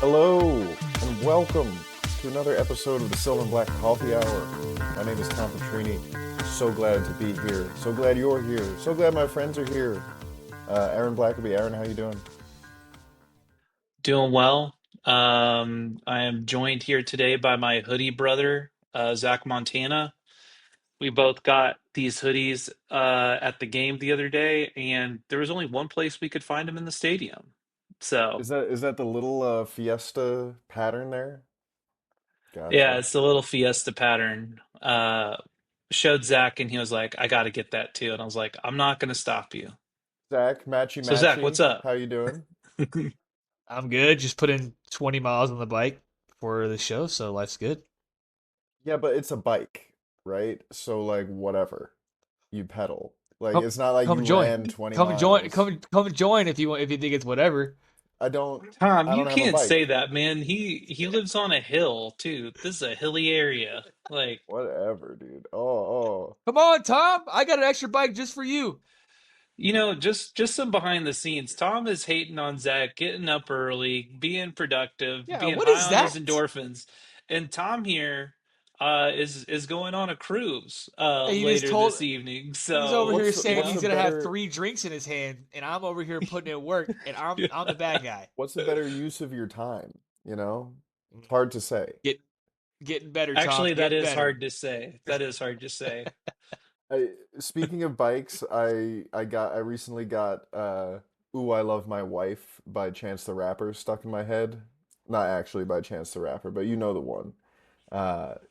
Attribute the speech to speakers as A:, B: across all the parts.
A: Hello and welcome to another episode of the Silver and Black Coffee Hour. My name is Tom Petrini. So glad to be here. So glad you're here. So glad my friends are here. Aaron Blackaby. Aaron, how you doing?
B: Doing well. I am joined here today by my hoodie brother, Zach Montana. We both got these hoodies at the game the other day, and there was only one place we could find them in the stadium. So,
A: Is that the little fiesta pattern there?
B: yeah,
A: Gotcha.
B: it's the little Fiesta pattern. Showed Zach, and he was like, "I got to get that too." And I was like, "I'm not going to stop you."
A: Zach, matchy
B: So, Zach, what's
A: matchy.
B: up?
A: How you doing?
C: I'm good. Just put in 20 miles on the bike for the show, so life's good.
A: Yeah, but it's a bike, right? So like whatever. You pedal. Like
C: Come,
A: it's not like
C: come
A: you
C: join.
A: ran 20
C: Come join.
A: miles.
C: Come join if you want. If you think it's whatever.
A: I don't
B: Tom,
A: I
B: you
A: don't have a
B: can't say
A: bike.
B: that, man. He lives on a hill too. This is a hilly area. Like,
A: Whatever, dude. Oh,
C: Come on, Tom. I got an extra bike just for you.
B: just some behind the scenes. Tom is hating on Zach, getting up early, being productive,
C: Yeah.
B: being
C: What
B: high
C: is
B: on his
C: that?
B: endorphins, and Tom here is going on a cruise
C: And he just
B: later
C: told.
B: this evening.
C: He's over
B: So,
C: here
B: you
C: saying
A: what's
B: know,
C: he's
A: a
C: gonna have
A: better
C: 3 drinks in his hand, and I'm over here putting in work, and I'm the bad guy.
A: what's a better use of your time, you know? It's hard to say.
C: Get getting better, Tom.
B: actually, that
C: Getting
B: is
C: better.
B: hard to say. That is hard to say.
A: Speaking of bikes, I recently got Ooh, I Love My Wife by Chance the Rapper stuck in my head. Not actually by Chance the Rapper, but you know the one.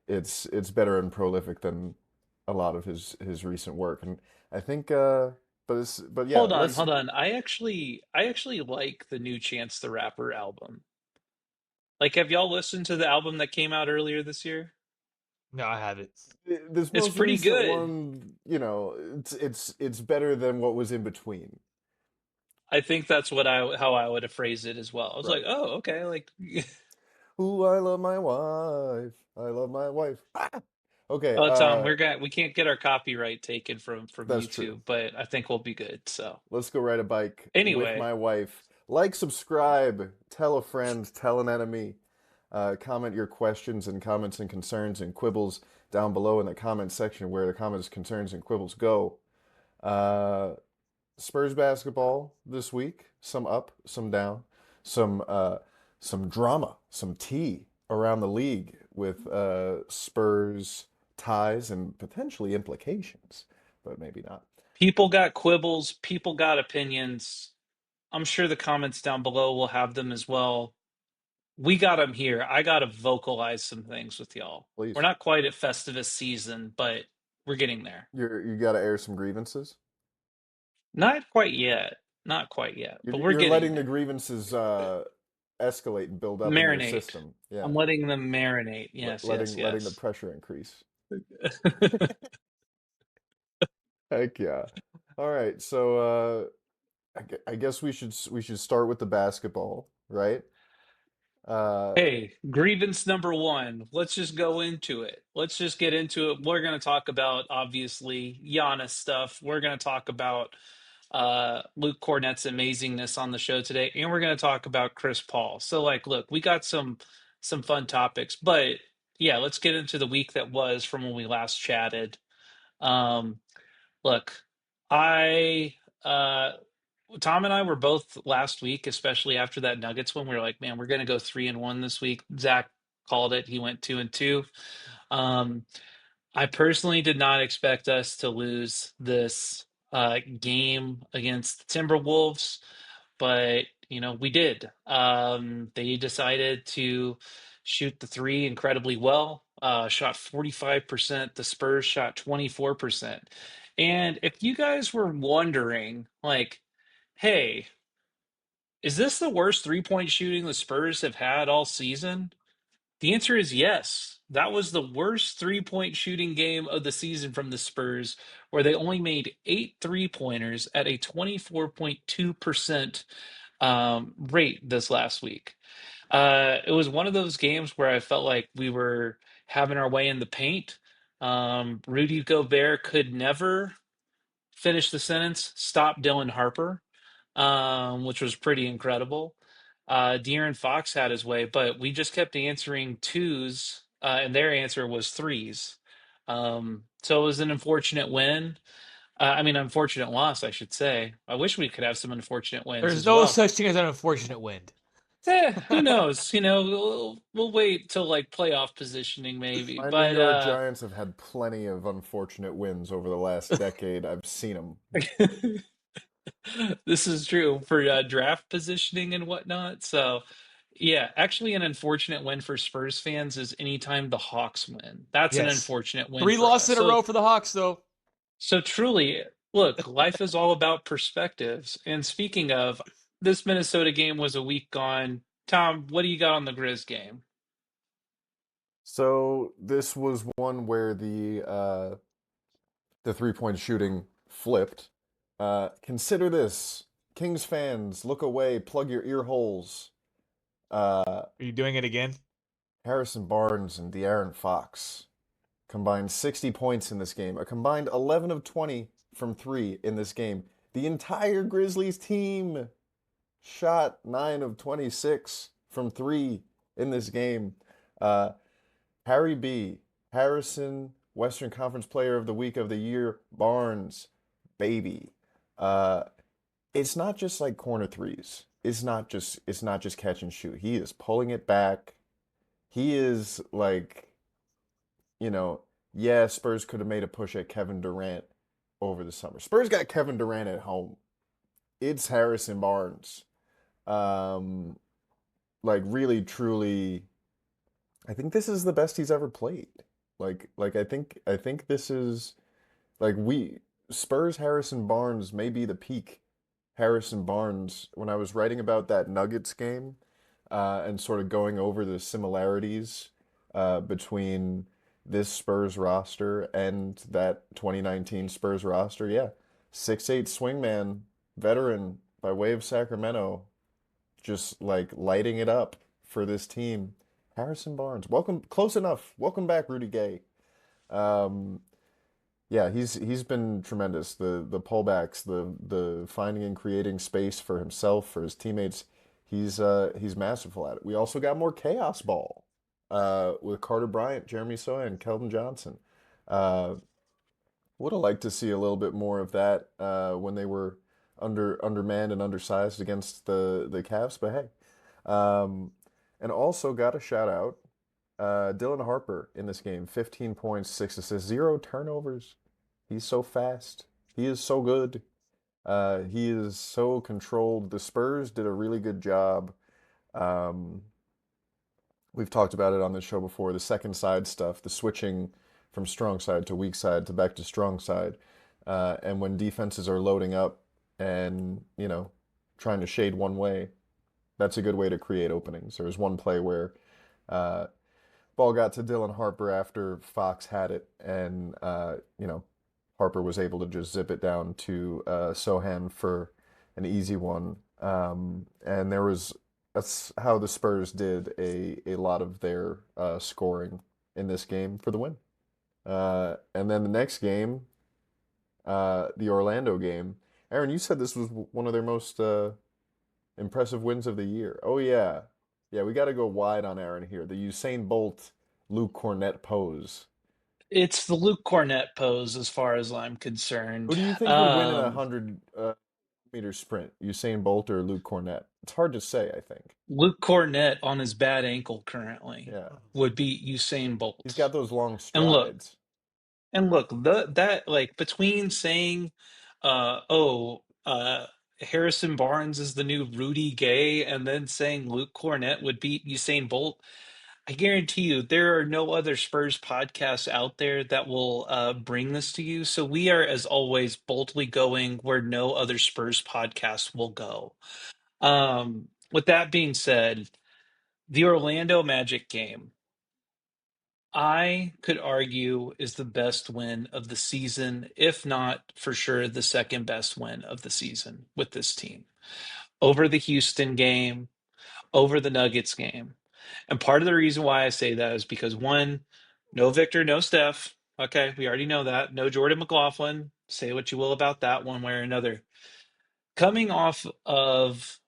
A: It's better and prolific than a lot of his recent work, and I think but yeah,
B: Hold on,
A: let's
B: hold on. I actually like the new Chance the Rapper album. Like, have y'all listened to the album that came out earlier this year?
C: No, I haven't.
A: this
B: It's
A: most
B: pretty
A: recent
B: good.
A: one, it's better than what was in between.
B: I think that's what I how I would have phrased it as well. I was like,
A: Right.
B: oh, okay, like
A: Ooh, I love my wife. I love my wife. Ah! Okay,
B: oh Tom, we can't get our copyright taken from
A: that's true.
B: YouTube, but I think we'll be good. So
A: Let's go ride a bike with
B: anyway,
A: my wife. Like, subscribe, tell a friend, tell an enemy. Comment your questions and comments and concerns and quibbles down below in the comment section where the comments, concerns, and quibbles go. Uh, Spurs basketball this week. Some up, some down, some some drama, some tea around the league with Spurs ties and potentially implications, but maybe not.
B: people got quibbles, people got opinions. I'm sure the comments down below will have them as well. We got them here. I got to vocalize some things with y'all. We're
A: Please,
B: not quite at Festivus season, but we're getting there.
A: you got to air some grievances.
B: Not quite yet. Not quite yet, but we're
A: You're
B: getting
A: letting the
B: there.
A: grievances escalate and build up in your
B: Marinate.
A: system. Yeah,
B: I'm letting them marinate. Yes, yes,
A: letting the
B: yes.
A: pressure increase. Heck yeah. All right, so I guess we should start with the basketball, right? Uh,
B: Hey, grievance number one. Let's just go into it. Let's just get into it. We're going to talk about, obviously, Giannis stuff. We're going to talk about Luke Kornet's amazingness on the show today, and we're going to talk about Chris Paul. So, like, look, we got some fun topics, but yeah, let's get into the week that was from when we last chatted. Um, Look, I Tom and I were both last week, especially after that Nuggets one. We were like, man, we're going to go 3-1 this week. Zach called it. He went 2-2. Um, I personally did not expect us to lose this game against the Timberwolves, but we did. They decided to shoot the three incredibly well. Shot 45%. The Spurs shot 24%. And if you guys were wondering, like, hey, is this the worst three-point shooting the Spurs have had all season? The answer is yes. That was the worst three-point shooting game of the season from the Spurs, where they only made 8 3-pointers at a 24.2% rate this last week. It was one of those games where I felt like we were having our way in the paint. Rudy Gobert could never finish the sentence, stop Dylan Harper, which was pretty incredible. De'Aaron Fox had his way, but we just kept answering twos, and their answer was threes. So it was an unfortunate win. I mean, unfortunate loss, I should say. I wish we could have some unfortunate wins
C: There's
B: as
C: no
B: well.
C: such thing as an unfortunate wind.
B: Who knows? We'll wait till like playoff positioning maybe.
A: My New
B: But
A: York Giants have had plenty of unfortunate wins over the last decade. I've seen them.
B: this is true for draft positioning and whatnot. So, yeah, actually, an unfortunate win for Spurs fans is anytime the Hawks win. That's an
C: Yes.
B: unfortunate win
C: 3
B: for
C: losses
B: us.
C: in a
B: So,
C: row for the Hawks, though.
B: so truly, look, life is all about perspectives. And speaking of, this Minnesota game was a week gone. Tom, what do you got on the Grizz game?
A: So this was one where the 3-point shooting flipped. Consider this, Kings fans, look away, plug your ear holes. Uh,
C: Are you doing it again?
A: Harrison Barnes and De'Aaron Fox combined 60 points in this game, a combined 11 of 20 from three in this game. The entire Grizzlies team shot 9 of 26 from three in this game. Uh, Harry B, Harrison, Western Conference Player of the Week of the Year, Barnes, baby. Uh, it's not just like corner threes. It's not just catch and shoot. He is pulling it back. He is like, yeah, Spurs could have made a push at Kevin Durant over the summer. Spurs got Kevin Durant at home. It's Harrison Barnes. Um, like really, truly, I think this is the best he's ever played. I think this is like we Spurs Harrison Barnes may be the peak Harrison Barnes. When I was writing about that Nuggets game, and sort of going over the similarities between this Spurs roster and that 2019 Spurs roster, yeah, 6'8" swingman, veteran by way of Sacramento, just like lighting it up for this team. Harrison Barnes, welcome, close enough. Welcome back, Rudy Gay. Um, yeah, he's been tremendous. The pullbacks, the finding and creating space for himself, for his teammates. He's masterful at it. We also got more chaos ball with Carter Bryant, Jeremy Soya, and Keldon Johnson. Uh, would have liked to see a little bit more of that when they were undermanned and undersized against the Cavs, but hey. Um, and also got a shout out Dylan Harper in this game, 15 points, 6 assists, 0 turnovers. He's so fast. He is so good. He is so controlled. The Spurs did a really good job. Um, we've talked about it on the show before, the second side stuff, the switching from strong side to weak side to back to strong side. And when defenses are loading up and, trying to shade one way, that's a good way to create openings. There was one play where uh, ball got to Dylan Harper after Fox had it, and Harper was able to just zip it down to Sohan for an easy one. And that's how the Spurs did a lot of their scoring in this game for the win. And then the next game, the Orlando game. Aaron, you said this was one of their most impressive wins of the year. Oh yeah, yeah. We got to go wide on Aaron here. The Usain Bolt, Luke Kornet pose.
B: It's the Luke Kornet pose, as far as I'm
A: Who
B: concerned.
A: do you think would win in a 100 meter sprint, Usain Bolt or Luke Kornet? It's hard to say, I think.
B: Luke Kornet on his bad ankle currently
A: Yeah.
B: would beat Usain
A: He's
B: Bolt.
A: got those long
B: And look,
A: strides.
B: that like between saying, oh, Harrison Barnes is the new Rudy Gay, and then saying Luke Kornet would beat Usain Bolt, I guarantee you there are no other Spurs podcasts out there that will bring this to you. So we are, as always, boldly going where no other Spurs podcast will go. With that being said, the Orlando Magic game, I could argue, is the best win of the season, if not for sure the second best win of the season with this team. Over the Houston game, over the Nuggets game. And part of the reason why I say that is because one, no Victor, no Steph. Okay, we already know that. No Jordan McLaughlin. Say what you will about that one way or another. Coming off of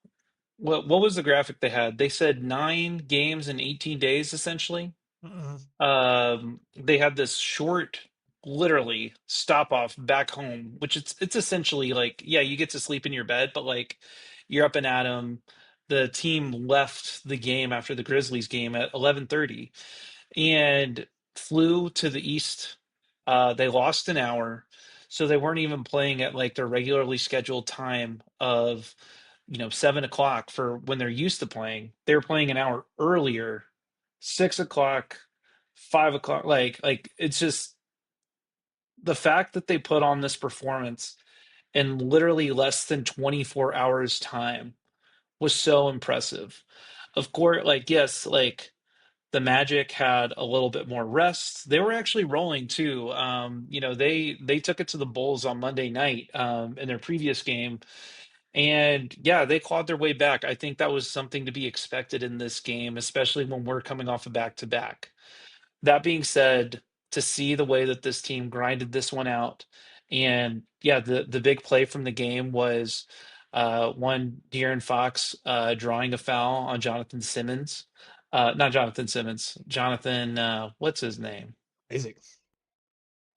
B: what was the graphic they had? They said 9 games in 18 days, essentially.
C: Mm-mm.
B: They had this short, literally stop off back home, which it's essentially like, yeah, you get to sleep in your bed, but like you're up and at 'em. The team left the game after the Grizzlies game at 11:30 and flew to the east. They lost an hour, so they weren't even playing at like their regularly scheduled time of 7 o'clock for when they're used to playing. They were playing an hour earlier, 6 o'clock, 5 o'clock. Like it's just the fact that they put on this performance in literally less than 24 hours time was so impressive. Of course, like yes, like the Magic had a little bit more rest. They were actually rolling too. They took it to the Bulls on Monday night in their previous game, and yeah, they clawed their way back. I think that was something to be expected in this game, especially when we're coming off a back to back. That being said, to see the way that this team grinded this one out, and yeah, the big play from the game was one De'Aaron Fox drawing a foul on Jonathan Simmons. Not Jonathan Simmons, Jonathan, what's his name?
C: Isaac.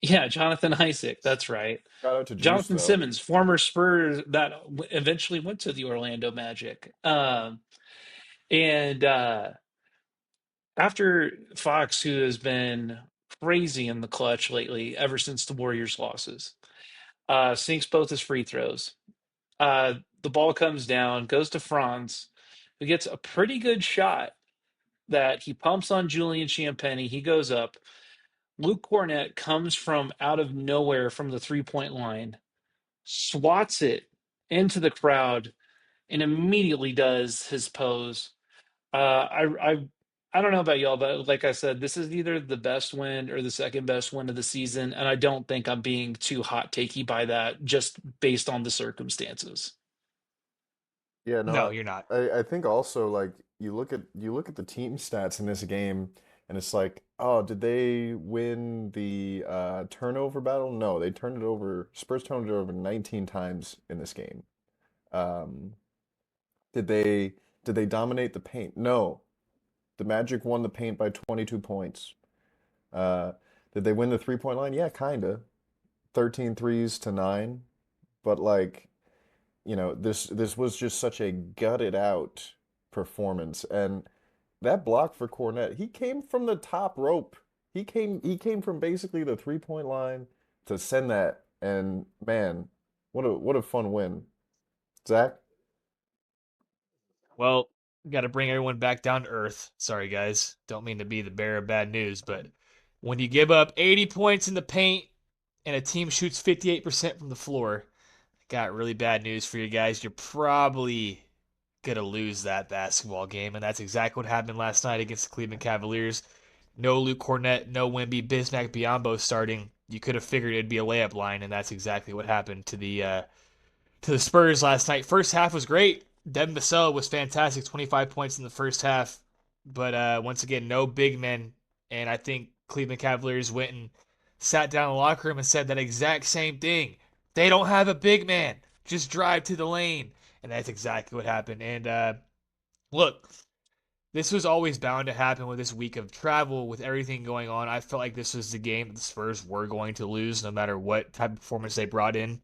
B: Yeah, Jonathan Isaac. That's right.
A: Shout out to Juice
B: Jonathan
A: though.
B: Simmons, former Spurs that eventually went to the Orlando Magic. And After Fox, who has been crazy in the clutch lately, ever since the Warriors' losses, sinks both his free throws. The ball comes down, goes to Franz, who gets a pretty good shot that he pumps on Julian Champagny. He goes up. Luke Kornet comes from out of nowhere from the 3-point line, swats it into the crowd, and immediately does his pose. I don't know about y'all, but like I said, this is either the best win or the second best win of the season, and I don't think I'm being too hot takey by that, just based on the circumstances.
A: Yeah,
C: No,
A: no,
C: you're not.
A: I think also like you look at the team stats in this game, and it's like, oh, did they win the turnover battle? No, they turned it over. Spurs turned it over 19 times in this game. Um, did they dominate the paint? No, the Magic won the paint by 22 points. Uh, did they win the 3-point line? Yeah, kinda. 13 threes to 9, but like this was just such a gutted out performance. And that block for Cornette, he came from the top rope. He came from basically the 3-point line to send that. And man, what a fun win. Zach?
C: Well, got to bring everyone back down to earth. Sorry, guys. Don't mean to be the bearer of bad news, but when you give up 80 points in the paint and a team shoots 58% from the floor, got really bad news for you guys. You're probably going to lose that basketball game, and that's exactly what happened last night against the Cleveland Cavaliers. No Luke Kornet, no Wemby, Bismack Biyombo starting. You could have figured it'd be a layup line, and that's exactly what happened to the Spurs last night. First half was great. Devin Vassell was fantastic, 25 points in the first half. But once again, no big men. And I think Cleveland Cavaliers went and sat down in the locker room and said that exact same thing. They don't have a big man. Just drive to the lane. And that's exactly what happened. And look, this was always bound to happen with this week of travel, with everything going on. I felt like this was the game that the Spurs were going to lose no matter what type of performance they brought in,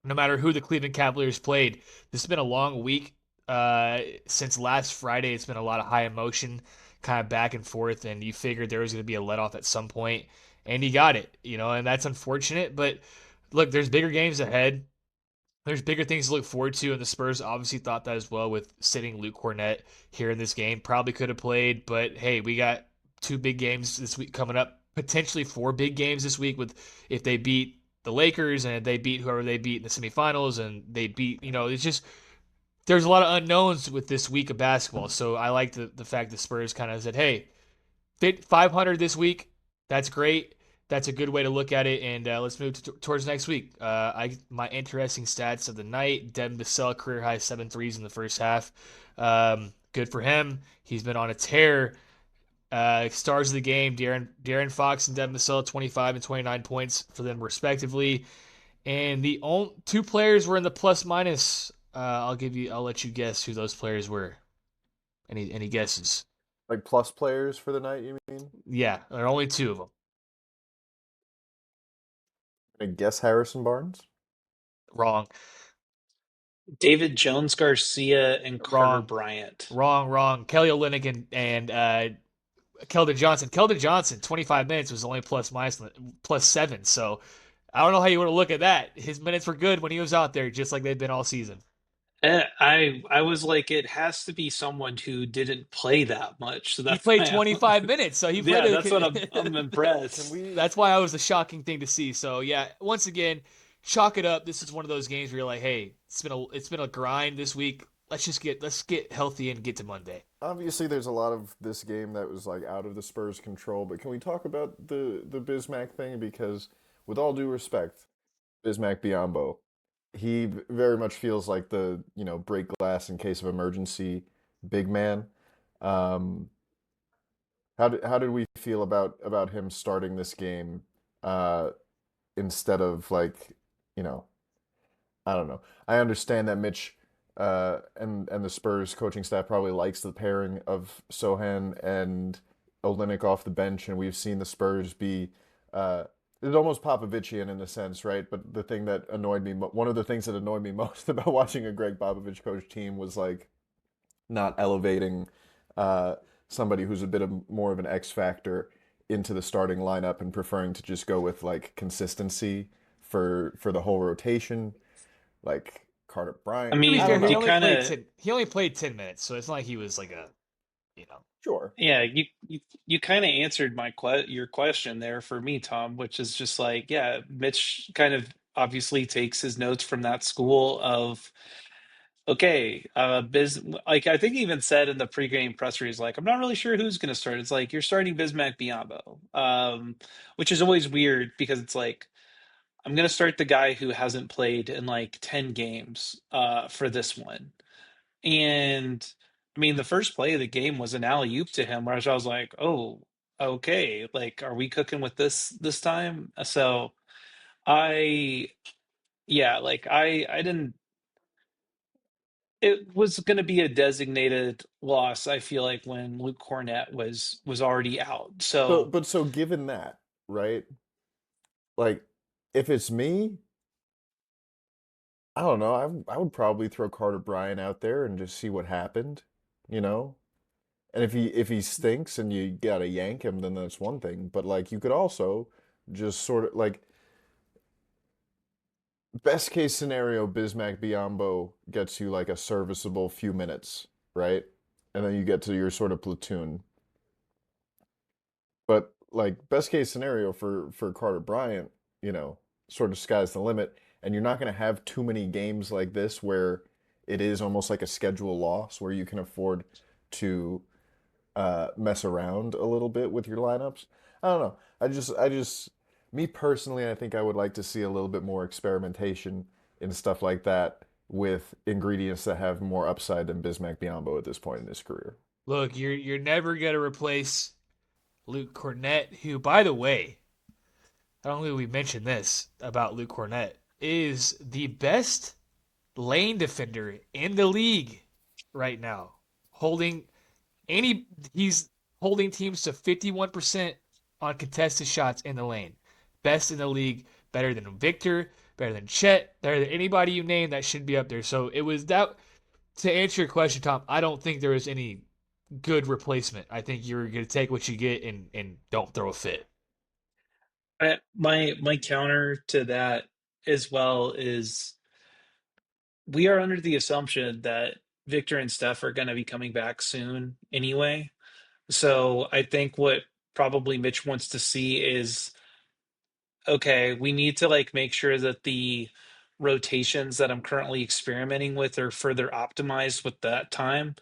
C: no matter who the Cleveland Cavaliers played. This has been a long week. Since last Friday, it's been a lot of high emotion, kind of back and forth, and you figured there was going to be a let off at some point, and you got it, and that's unfortunate. But look, there's bigger games ahead. There's bigger things to look forward to, and the Spurs obviously thought that as well with sitting Luke Kornet here in this game. Probably could have played, but hey, we got two big games this week coming up, potentially four big games this week with if they beat the Lakers and they beat whoever they beat in the semifinals and they beat, it's just there's a lot of unknowns with this week of basketball. So I like the fact that Spurs kind of said, hey, fit 500 this week. That's great. That's a good way to look at it. And let's move towards next week. My interesting stats of the night: Devin Vassell career high 7 threes in the first half. Good for him. He's been on a tear. Stars of the game: De'Aaron Fox and Devin Vassell, 25 and 29 points for them respectively. And the only two players were in the plus minus I'll let you guess who those players were. Any guesses?
A: Like plus players for the night, you mean?
C: Yeah, there are only two of them.
A: I guess Harrison Barnes.
C: Wrong,
B: David Jones Garcia and Carter
C: wrong,
B: Bryant.
C: wrong. Kelly Olynyk and Keldon Johnson. Keldon Johnson, 25 minutes was only plus 7. So I don't know how you want to look at that. His minutes were good when he was out there, just like they've been all season.
B: I was like, it has to be someone who didn't play that much. So
C: He
B: that's
C: played
B: why
C: 25 minutes, so he played
B: yeah, that's what I'm
C: a.
A: Can
B: impressed.
A: we
C: That's why I was a shocking thing to see. So yeah, once again, chalk it up. This is one of those games where you're like, hey, it's been a grind this week. Let's get healthy and get to Monday.
A: obviously there's a lot of this game that was like out of the Spurs' control, but can we talk about the Bismack thing? Because with all due respect, Bismack Biyombo, he very much feels like the, break glass in case of emergency big man. Um, how did we feel about him starting this game uh, instead of like, you know, I don't know. I understand that Mitch and the Spurs coaching staff probably likes the pairing of Sohan and Olynyk off the bench, and we've seen the Spurs be uh, it's almost Popovichian in a sense, right? But the thing that annoyed me, one of the things that annoyed me most about watching a Greg Popovich coach team was like not elevating uh, somebody who's a bit of more of an X factor into the starting lineup and preferring to just go with like consistency for the whole rotation, like Carter
B: I
A: Bryant.
C: To be
A: I
B: mean,
C: fair,
A: don't
C: he
B: you
A: know.
C: only
B: kind
C: played
B: of
C: 10. He only played 10 minutes, so it's not like he was like you know.
A: Sure.
B: yeah, you kind of answered your question there for me, Tom, which is just like, yeah, Mitch kind of obviously takes his notes from that school of okay, Biz, like I think he even said in the pregame presser, he's like, I'm not really sure who's going to start. It's like you're starting Bismack Biyombo, which is always weird because it's like I'm going to start the guy who hasn't played in like 10 games for this one. And I mean, the first play of the game was an alley oop to him, where I was like, oh, okay, like are we cooking with this time? So I, yeah, like I didn't. It was going to be a designated loss. I feel like when Luke Kornet was already out.
A: But
B: So
A: but so given that, right? Like if it's me, I don't know. I would probably throw Carter Bryant out there and just see what happened, you know? And if he stinks and you gotta yank him, then that's one thing. But like you could also just sort of like best case scenario, Bismack Biyombo gets you like a serviceable few minutes, right? And then you get to your sort of platoon. But like best case scenario for Carter Bryant, sort of sky's the limit, and you're not going to have too many games like this where it is almost like a schedule loss where you can afford to mess around a little bit with your lineups. I don't know. Me personally, I think I would like to see a little bit more experimentation and stuff like that with ingredients that have more upside than Bismack Biyombo at this point in his career.
C: Look, you're never gonna replace Luke Kornet, who, by the way, I don't think we mentioned this about Luke Kornet, is the best lane defender in the league right now. Holding any he's holding teams to 51% on contested shots in the lane. Best in the league, better than Victor, better than Chet, better than anybody you name that should be up there. So it was that to answer your question, Tom, I don't think there was any good replacement. I think you're gonna take what you get and don't throw a fit.
B: my counter to that as well is we are under the assumption that Victor and Steph are going to be coming back soon anyway. So I think what probably Mitch wants to see is okay, we need to like make sure that the rotations that I'm currently experimenting with are further optimized with that time.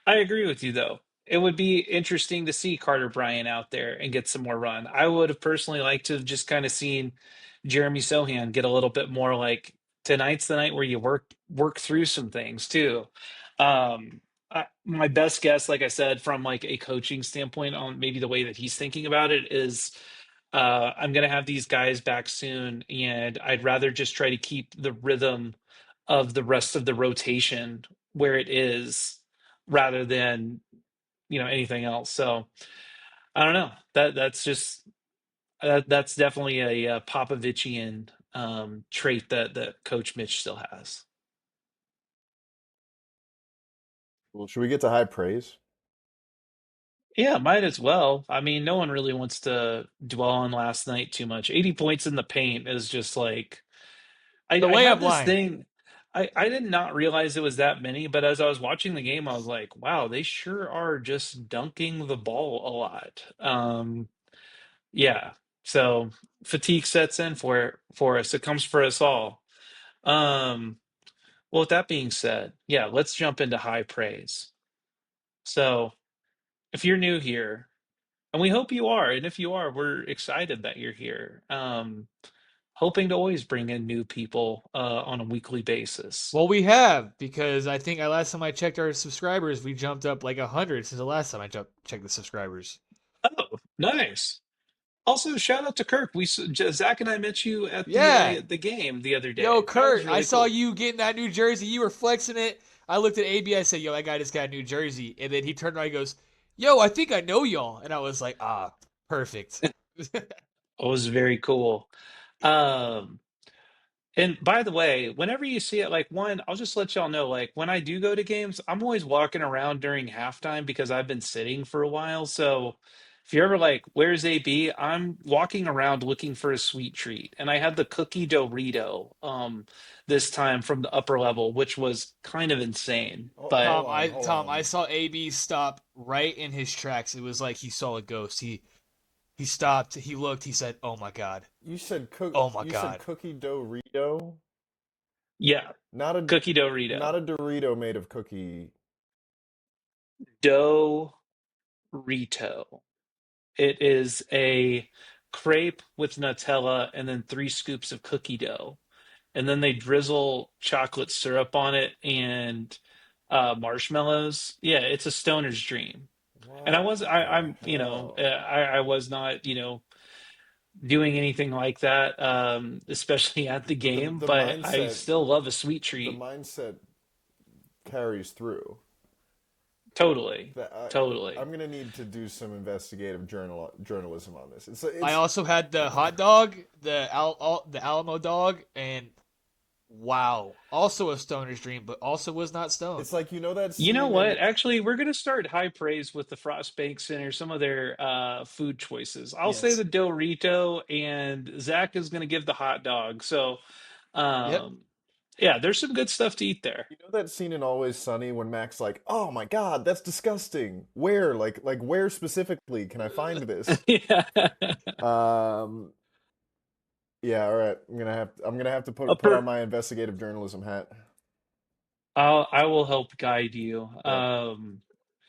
B: I agree with you though. It would be interesting to see Carter Bryant out there and get some more run. I would have personally liked to have just kind of seen Jeremy Sohan get a little bit more like tonight's the night where you work through some things too. My best guess, like I said, from like a coaching standpoint on maybe the way that he's thinking about it is I'm going to have these guys back soon, and I'd rather just try to keep the rhythm of the rest of the rotation where it is rather than, anything else. So I don't know. That's definitely a, Popovichian trait that Coach Mitch still has.
A: Well, should we get to high praise?
B: Yeah, might as well. I mean, no one really wants to dwell on last night too much. 80 points in the paint is just like
C: The
B: I have
C: layup
B: this
C: line.
B: thing. I did not realize it was that many, but as I was watching the game, I was like, wow, they sure are just dunking the ball a lot. Yeah. So fatigue sets in for us. It comes for us all. Um, well, with that being said, yeah, let's jump into high praise. So if you're new here, and we hope you are, and if you are, we're excited that you're here. Hoping to always bring in new people on a weekly basis.
C: Well, we have because I think last time I checked our subscribers, we jumped up like 100 since the last time checked the subscribers.
B: Oh, nice. Also, shout out to Kirk. Zach and I met you at
C: Yeah.
B: the game the other
C: Yo,
B: day. That was
C: Kurt, I
B: really
C: saw
B: cool.
C: you getting that new jersey. You were flexing it. I looked at AB. I said, "Yo, that guy just got a new jersey." And then he turned around and goes, "Yo, I think I know y'all." And I was like, "Ah, perfect."
B: It was very cool. Um, And by the way, whenever you see it, like one, I'll just let y'all know, like when I do go to games, I'm always walking around during halftime because I've been sitting for a while. So if you're ever like, where's AB? I'm walking around looking for a sweet treat. And I had the cookie Dorito this time from the upper level, which was kind of insane. But
A: Hold on, hold
C: Tom, I
A: on.
C: saw AB stop right in his tracks. It was like he saw a ghost. He stopped. He looked. He said, "Oh my god. Oh my
A: You said
C: god."
A: cookie Dorito,
B: yeah,
A: not a
B: cookie Dorito.
A: not a Dorito made of cookie.
B: Dorito. It is a crepe with Nutella and then 3 scoops of cookie dough. And then they drizzle chocolate syrup on it and marshmallows. Yeah, it's a stoner's dream. And
A: What the hell?
B: I was not, doing anything like that, especially at the
A: The
B: game,
A: the
B: but I
A: mindset
B: still love a sweet
A: the
B: treat.
A: mindset carries through.
B: Totally.
A: That
B: Totally.
A: I'm gonna need to do some investigative journalism on this.
C: I
A: It's
C: also had the hot dog, the Alamo dog, and wow, also a stoner's dream, but also was not stoned.
A: it's like that
B: You know
A: scene
B: what?
A: in
B: Actually, we're going to start high praise with the Frost Bank Center, some of their food choices. I'll say
C: Yes.
B: the Dorito, and Zach is going to give the hot dog. So,
C: Yep.
B: um, yeah, there's some good stuff to eat there.
A: that scene in Always Sunny when Mac's like, "Oh my God, that's disgusting. Where, where specifically can I find this?"
B: Yeah.
A: Um, yeah, all right. I'm gonna have to put on
B: Upper,
A: my investigative journalism hat.
B: I will help guide you.
A: Yeah.
C: We'll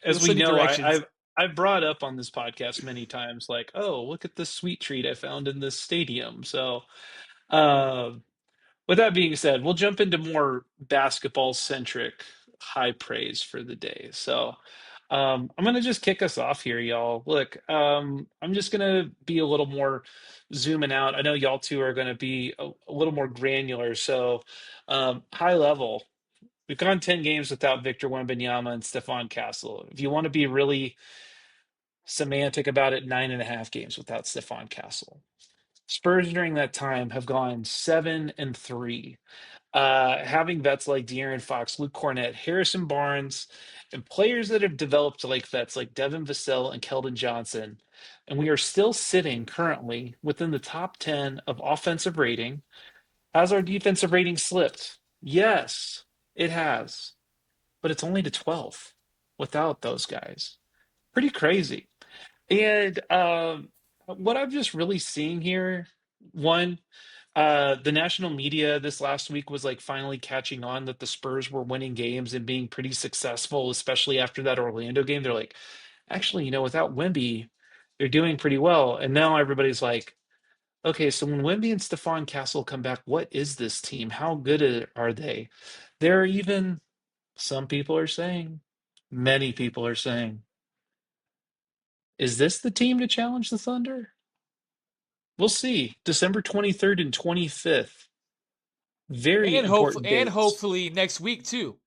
B: As we
C: send you
B: know,
C: directions.
B: I've brought up on this podcast many times, like, oh, look at this sweet treat I found in this stadium. So, um, with that being said, we'll jump into more basketball centric high praise for the day. So I'm gonna just kick us off here, y'all. Look, I'm just gonna be a little more zooming out. I know y'all two are gonna be a little more granular. So high level. We've gone 10 games without Victor Wembanyama and Stephon Castle. If you want to be really semantic about it, 9.5 games without Stephon Castle. Spurs during that time have gone 7-3, having vets like De'Aaron Fox, Luke Kornet, Harrison Barnes, and players that have developed like vets like Devin Vassell and Keldon Johnson. And we are still sitting currently within the top 10 of offensive rating. Has our defensive rating slipped? Yes, it has, but it's only to 12th without those guys. Pretty crazy. And what I'm just really seeing here, one, the national media this last week was like finally catching on that the Spurs were winning games and being pretty successful, especially after that Orlando game. They're like, actually, without Wemby, they're doing pretty well. And now everybody's like, okay, so when Wemby and Stephon Castle come back, what is this team? How good are they? There are even some people are saying, many people are saying, is this the team to challenge the Thunder? We'll see. December 23rd and 25th. Very important
C: And
B: dates.
C: hopefully next week too.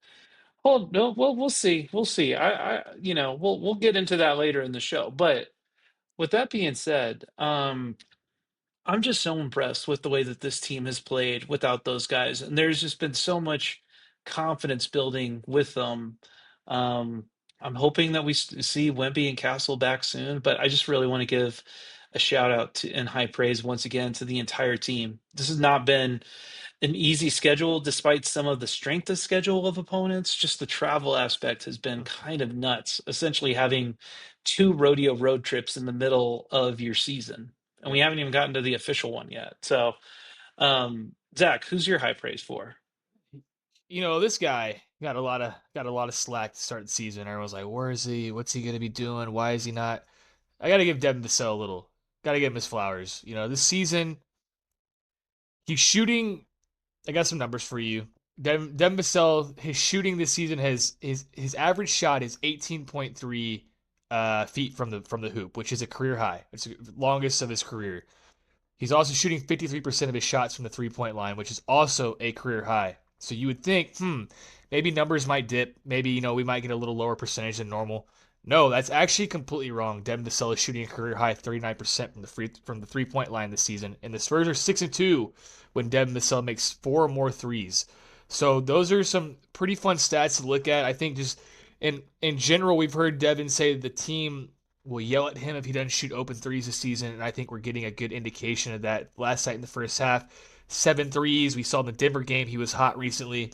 B: Well, no, well, we'll see. We'll see. We'll get into that later in the show. But with that being said, I'm just so impressed with the way that this team has played without those guys, and there's just been so much confidence building with them. Um, I'm hoping that we see Wemby and Castle back soon, but I just really want to give a shout out to and high praise once again to the entire team. This has not been an easy schedule, despite some of the strength of schedule of opponents. Just the travel aspect has been kind of nuts, essentially having two rodeo road trips in the middle of your season. And we
A: Yeah.
B: haven't even gotten to the official one yet. So, Zach, who's your high praise for?
C: This guy got a lot of slack to start the season. Everyone's like, "Where is he? What's he gonna be doing? Why is he not?" I gotta give Devin Vassell a little. Gotta give him his flowers. This season he's shooting. I got some numbers for you. Devin Vassell, his shooting this season has his average shot is 18.3 feet from the hoop, which is a career high. It's the longest of his career. He's also shooting 53% of his shots from the 3-point line, which is also a career high. So you would think, maybe numbers might dip. Maybe, we might get a little lower percentage than normal. No, that's actually completely wrong. Devin Vassell is shooting a career high 39% from the 3-point line this season, and the Spurs are 6-2 when Devin Vassell makes 4 or more threes. So those are some pretty fun stats to look at. I think just in general, we've heard Devin say the team will yell at him if he doesn't shoot open threes this season, and I think we're getting a good indication of that. Last night in the first half, 7 threes. We saw in the Denver game he was hot recently.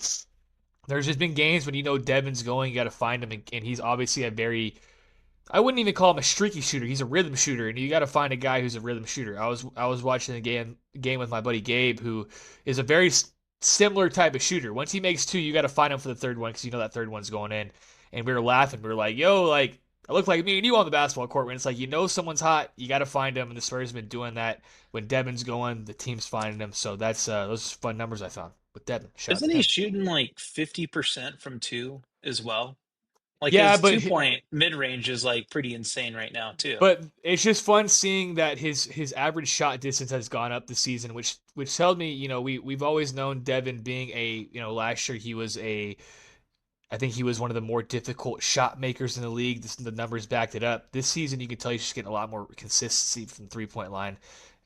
C: There's just been games when Devin's going, you got to find him, and he's obviously a very, I wouldn't even call him a streaky shooter. He's a rhythm shooter, and you got to find a guy who's a rhythm shooter. I was watching a game with my buddy Gabe, who is a very similar type of shooter. Once he makes two, you got to find him for the third one because that third one's going in. And we were laughing. We were like, "Yo, like I look like me and you on the basketball court." When it's like someone's hot, you got to find him. And the Spurs have been doing that. When Devin's going, the team's finding him. So that's those fun numbers I found with Devin. Shout out
B: Isn't
C: to
B: he
C: him.
B: shooting like 50% from two as well? Like
C: Yeah,
B: his
C: but
B: 2 point mid range is like pretty insane right now, too.
C: But it's just fun seeing that his average shot distance has gone up this season, which tells me, we've always known Devin being last year he was I think he was one of the more difficult shot makers in the league. The numbers backed it up. This season you can tell he's just getting a lot more consistency from the 3-point line.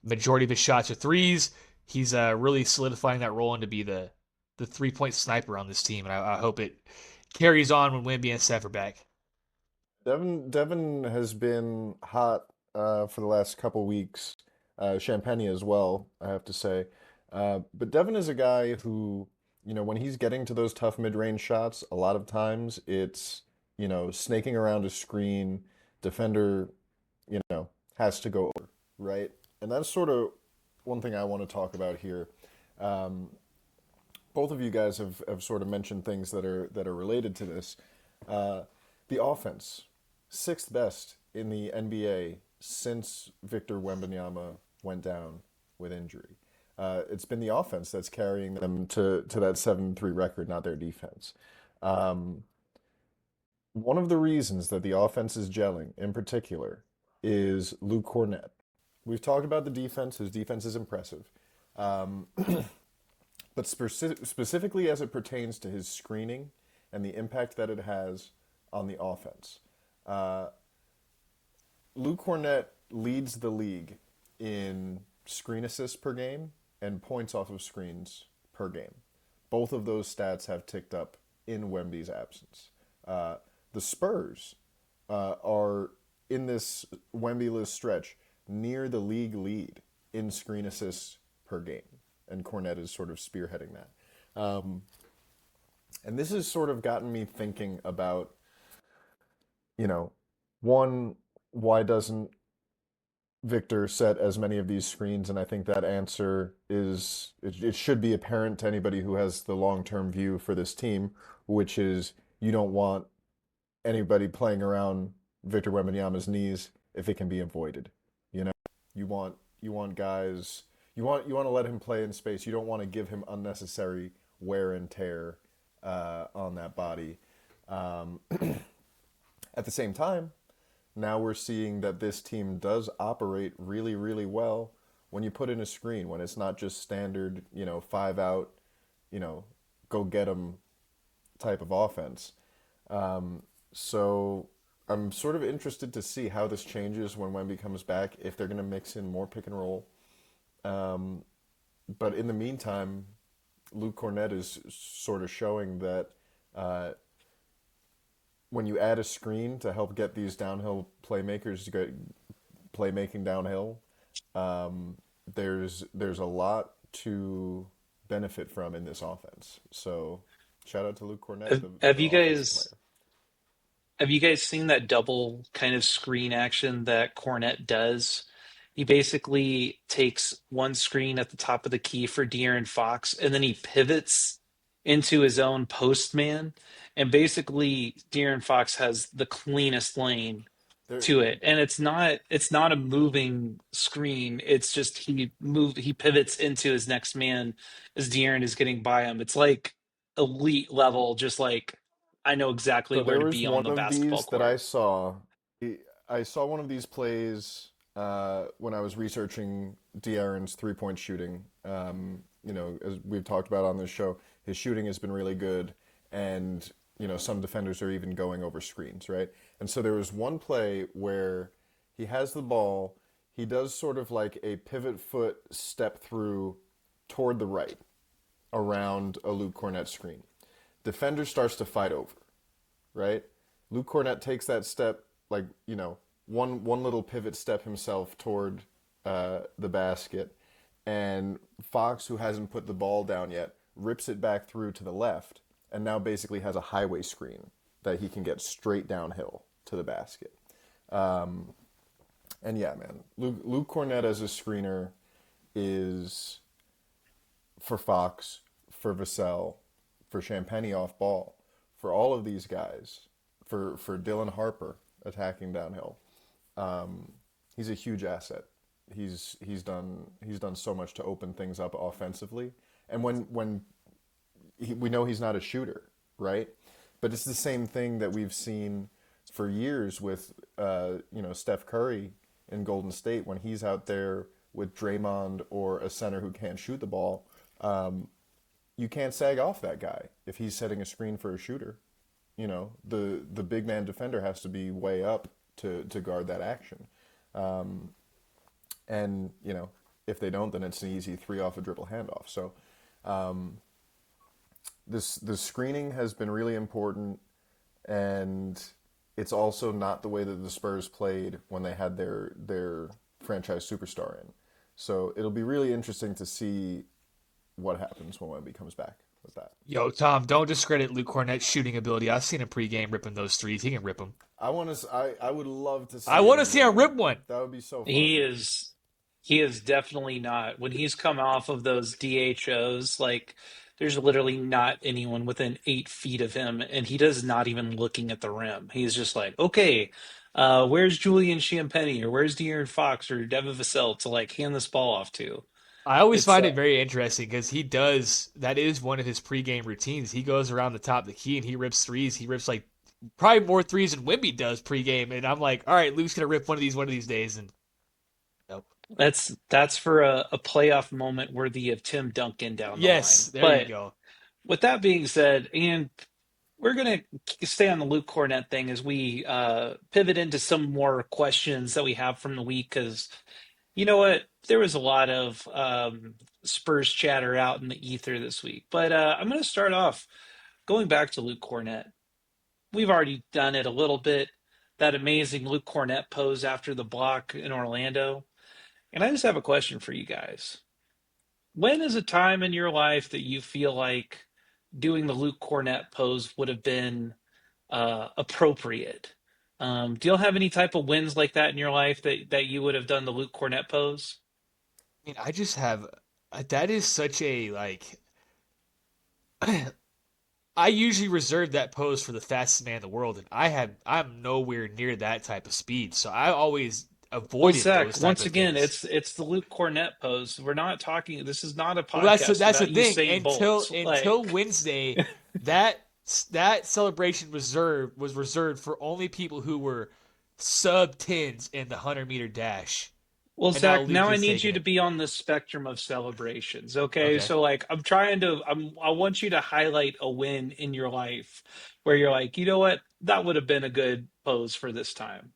C: Majority of his shots are threes. He's really solidifying that role and to be the 3-point sniper on this team, and I hope it carries on when Wemby and Steph are back.
A: Devin has been hot for the last couple weeks. Champagne as well, I have to say. But Devin is a guy who, when he's getting to those tough mid-range shots, a lot of times it's, snaking around a screen, defender, has to go over, right? And that's sort of one thing I want to talk about here. Um, Both of you guys have sort of mentioned things that are related to this. Uh, the offense, sixth best in the NBA since Victor Wembanyama went down with injury. It's been the offense that's carrying them to that 7-3 record, not their defense. Um, One of the reasons that the offense is gelling, in particular, is Luke Kornet. We've talked about the defense. His defense is impressive. Um, but specifically as it pertains to his screening and the impact that it has on the offense. Uh, Luke Kornet leads the league in screen assists per game and points off of screens per game. Both of those stats have ticked up in Wemby's absence. Uh, the Spurs are in this Wemby-less stretch near the league lead in screen assists per game, and Kornet is sort of spearheading that. And this has sort of gotten me thinking about, you know, one, why doesn't Victor set as many of these screens? And I think that answer is it should be apparent to anybody who has the long-term view for this team, which is you don't want anybody playing around Victor Wembanyama's knees if it can be avoided. You know, you want guys you want to let him play in space. You don't want to give him unnecessary wear and tear on that body. Um, at the same time, now we're seeing that this team does operate really, really well when you put in a screen, when it's not just standard, 5 out, go get them type of offense. So I'm sort of interested to see how this changes when Wemby comes back, if they're going to mix in more pick and roll. But in the meantime, Luke Kornet is sort of showing that uh, when you add a screen to help get these downhill playmakers to get playmaking downhill, um, there's a lot to benefit from in this offense. So shout out to Luke Kornet,
B: Have,
A: the
B: have you
A: offensive
B: guys
A: player.
B: have you guys seen that double kind of screen action that Cornet does? He basically takes one screen at the top of the key for De'Aaron Fox, and then he pivots into his own post man, and basically De'Aaron Fox has the cleanest lane
A: There,
B: to it, and it's not a moving screen. It's just he pivots into his next man as De'Aaron is getting by him. It's like elite level, just like I know exactly
A: So
B: where
A: there
B: to
A: was
B: be on
A: one
B: the
A: of
B: basketball
A: these that I
B: court.
A: saw. I saw one of these plays when I was researching De'Aaron's three-point shooting. As we've talked about on this show, his shooting has been really good, and some defenders are even going over screens, right? And so there was one play where he has the ball, he does sort of like a pivot foot step through toward the right around a Luke Cornet screen. Defender starts to fight over, right? Luke Cornet takes that step, like one little pivot step himself toward the basket, and Fox, who hasn't put the ball down yet, rips it back through to the left, and now basically has a highway screen that he can get straight downhill to the basket. And yeah, man, Luke Cornet as a screener is for Fox, for Vassell, for Champagny off ball, for all of these guys, for Dylan Harper attacking downhill. He's a huge asset. He's done so much to open things up offensively. And we know he's not a shooter, right? But it's the same thing that we've seen for years with Steph Curry in Golden State when he's out there with Draymond or a center who can't shoot the ball. You can't sag off that guy if he's setting a screen for a shooter. The big man defender has to be way up to guard that action. And if they don't, then it's an easy three off a dribble handoff. So the screening has been really important, and it's also not the way that the Spurs played when they had their franchise superstar in. So it'll be really interesting to see what happens when Wemby comes back with that.
C: Yo, Tom, don't discredit Luke Kornet's shooting ability. I've seen him pregame ripping those threes. He can rip them.
A: I would love to
C: I
A: see
C: want to
A: him
C: see him
A: rip
C: rip
A: one.
C: one.
A: That would be so
B: He
A: fun.
B: is he is definitely not. When he's come off of those DHOs, like there's literally not anyone within 8 feet of him, and he does not even looking at the rim. He's just like, okay, where's Julian Champagny or where's De'Aaron Fox or Devin Vassell to like hand this ball off to?
C: I always
B: It's
C: find it very interesting because that is one of his pregame routines. He goes around the top of the key and he rips threes. He rips like probably more threes than Wimby does pregame. And I'm like, all right, Luke's going to rip one of these days. And nope.
B: that's for a playoff moment worthy of Tim Duncan down the
C: Yes,
B: line.
C: there you
B: But
C: go.
B: with that being said, and we're going to stay on the Luke Cornet thing as we pivot into some more questions that we have from the week. Because you know what? There was a lot of Spurs chatter out in the ether this week. But I'm going to start off going back to Luke Cornet. We've already done it a little bit. That amazing Luke Cornet pose after the block in Orlando. And I just have a question for you guys. When is a time in your life that you feel like doing the Luke Cornet pose would have been appropriate? Do you have any type of wins like that in your life that you would have done the Luke Cornet pose?
C: I mean, I just have that is such a like. I usually reserve that pose for the fastest man in the world, and I'm nowhere near that type of speed, so I always
B: Well,
C: avoided
B: Zach,
C: those type
B: once
C: of
B: again,
C: things.
B: it's the Luke Cornet pose. We're not talking. This is not a
C: Well,
B: podcast
C: that's the
B: about
C: thing.
B: Usain
C: Until
B: Bolt.
C: until
B: Like,
C: Wednesday, that that celebration was reserved for only people who were sub tens in the 100-meter dash.
B: Well,
C: and now
B: Zach,
C: Luke
B: now I
C: has
B: need
C: taken
B: you to
C: it.
B: be on the spectrum of celebrations. Okay.
C: Okay.
B: So, like, I want you to highlight a win in your life where you're like, you know what? That would have been a good pose for this time.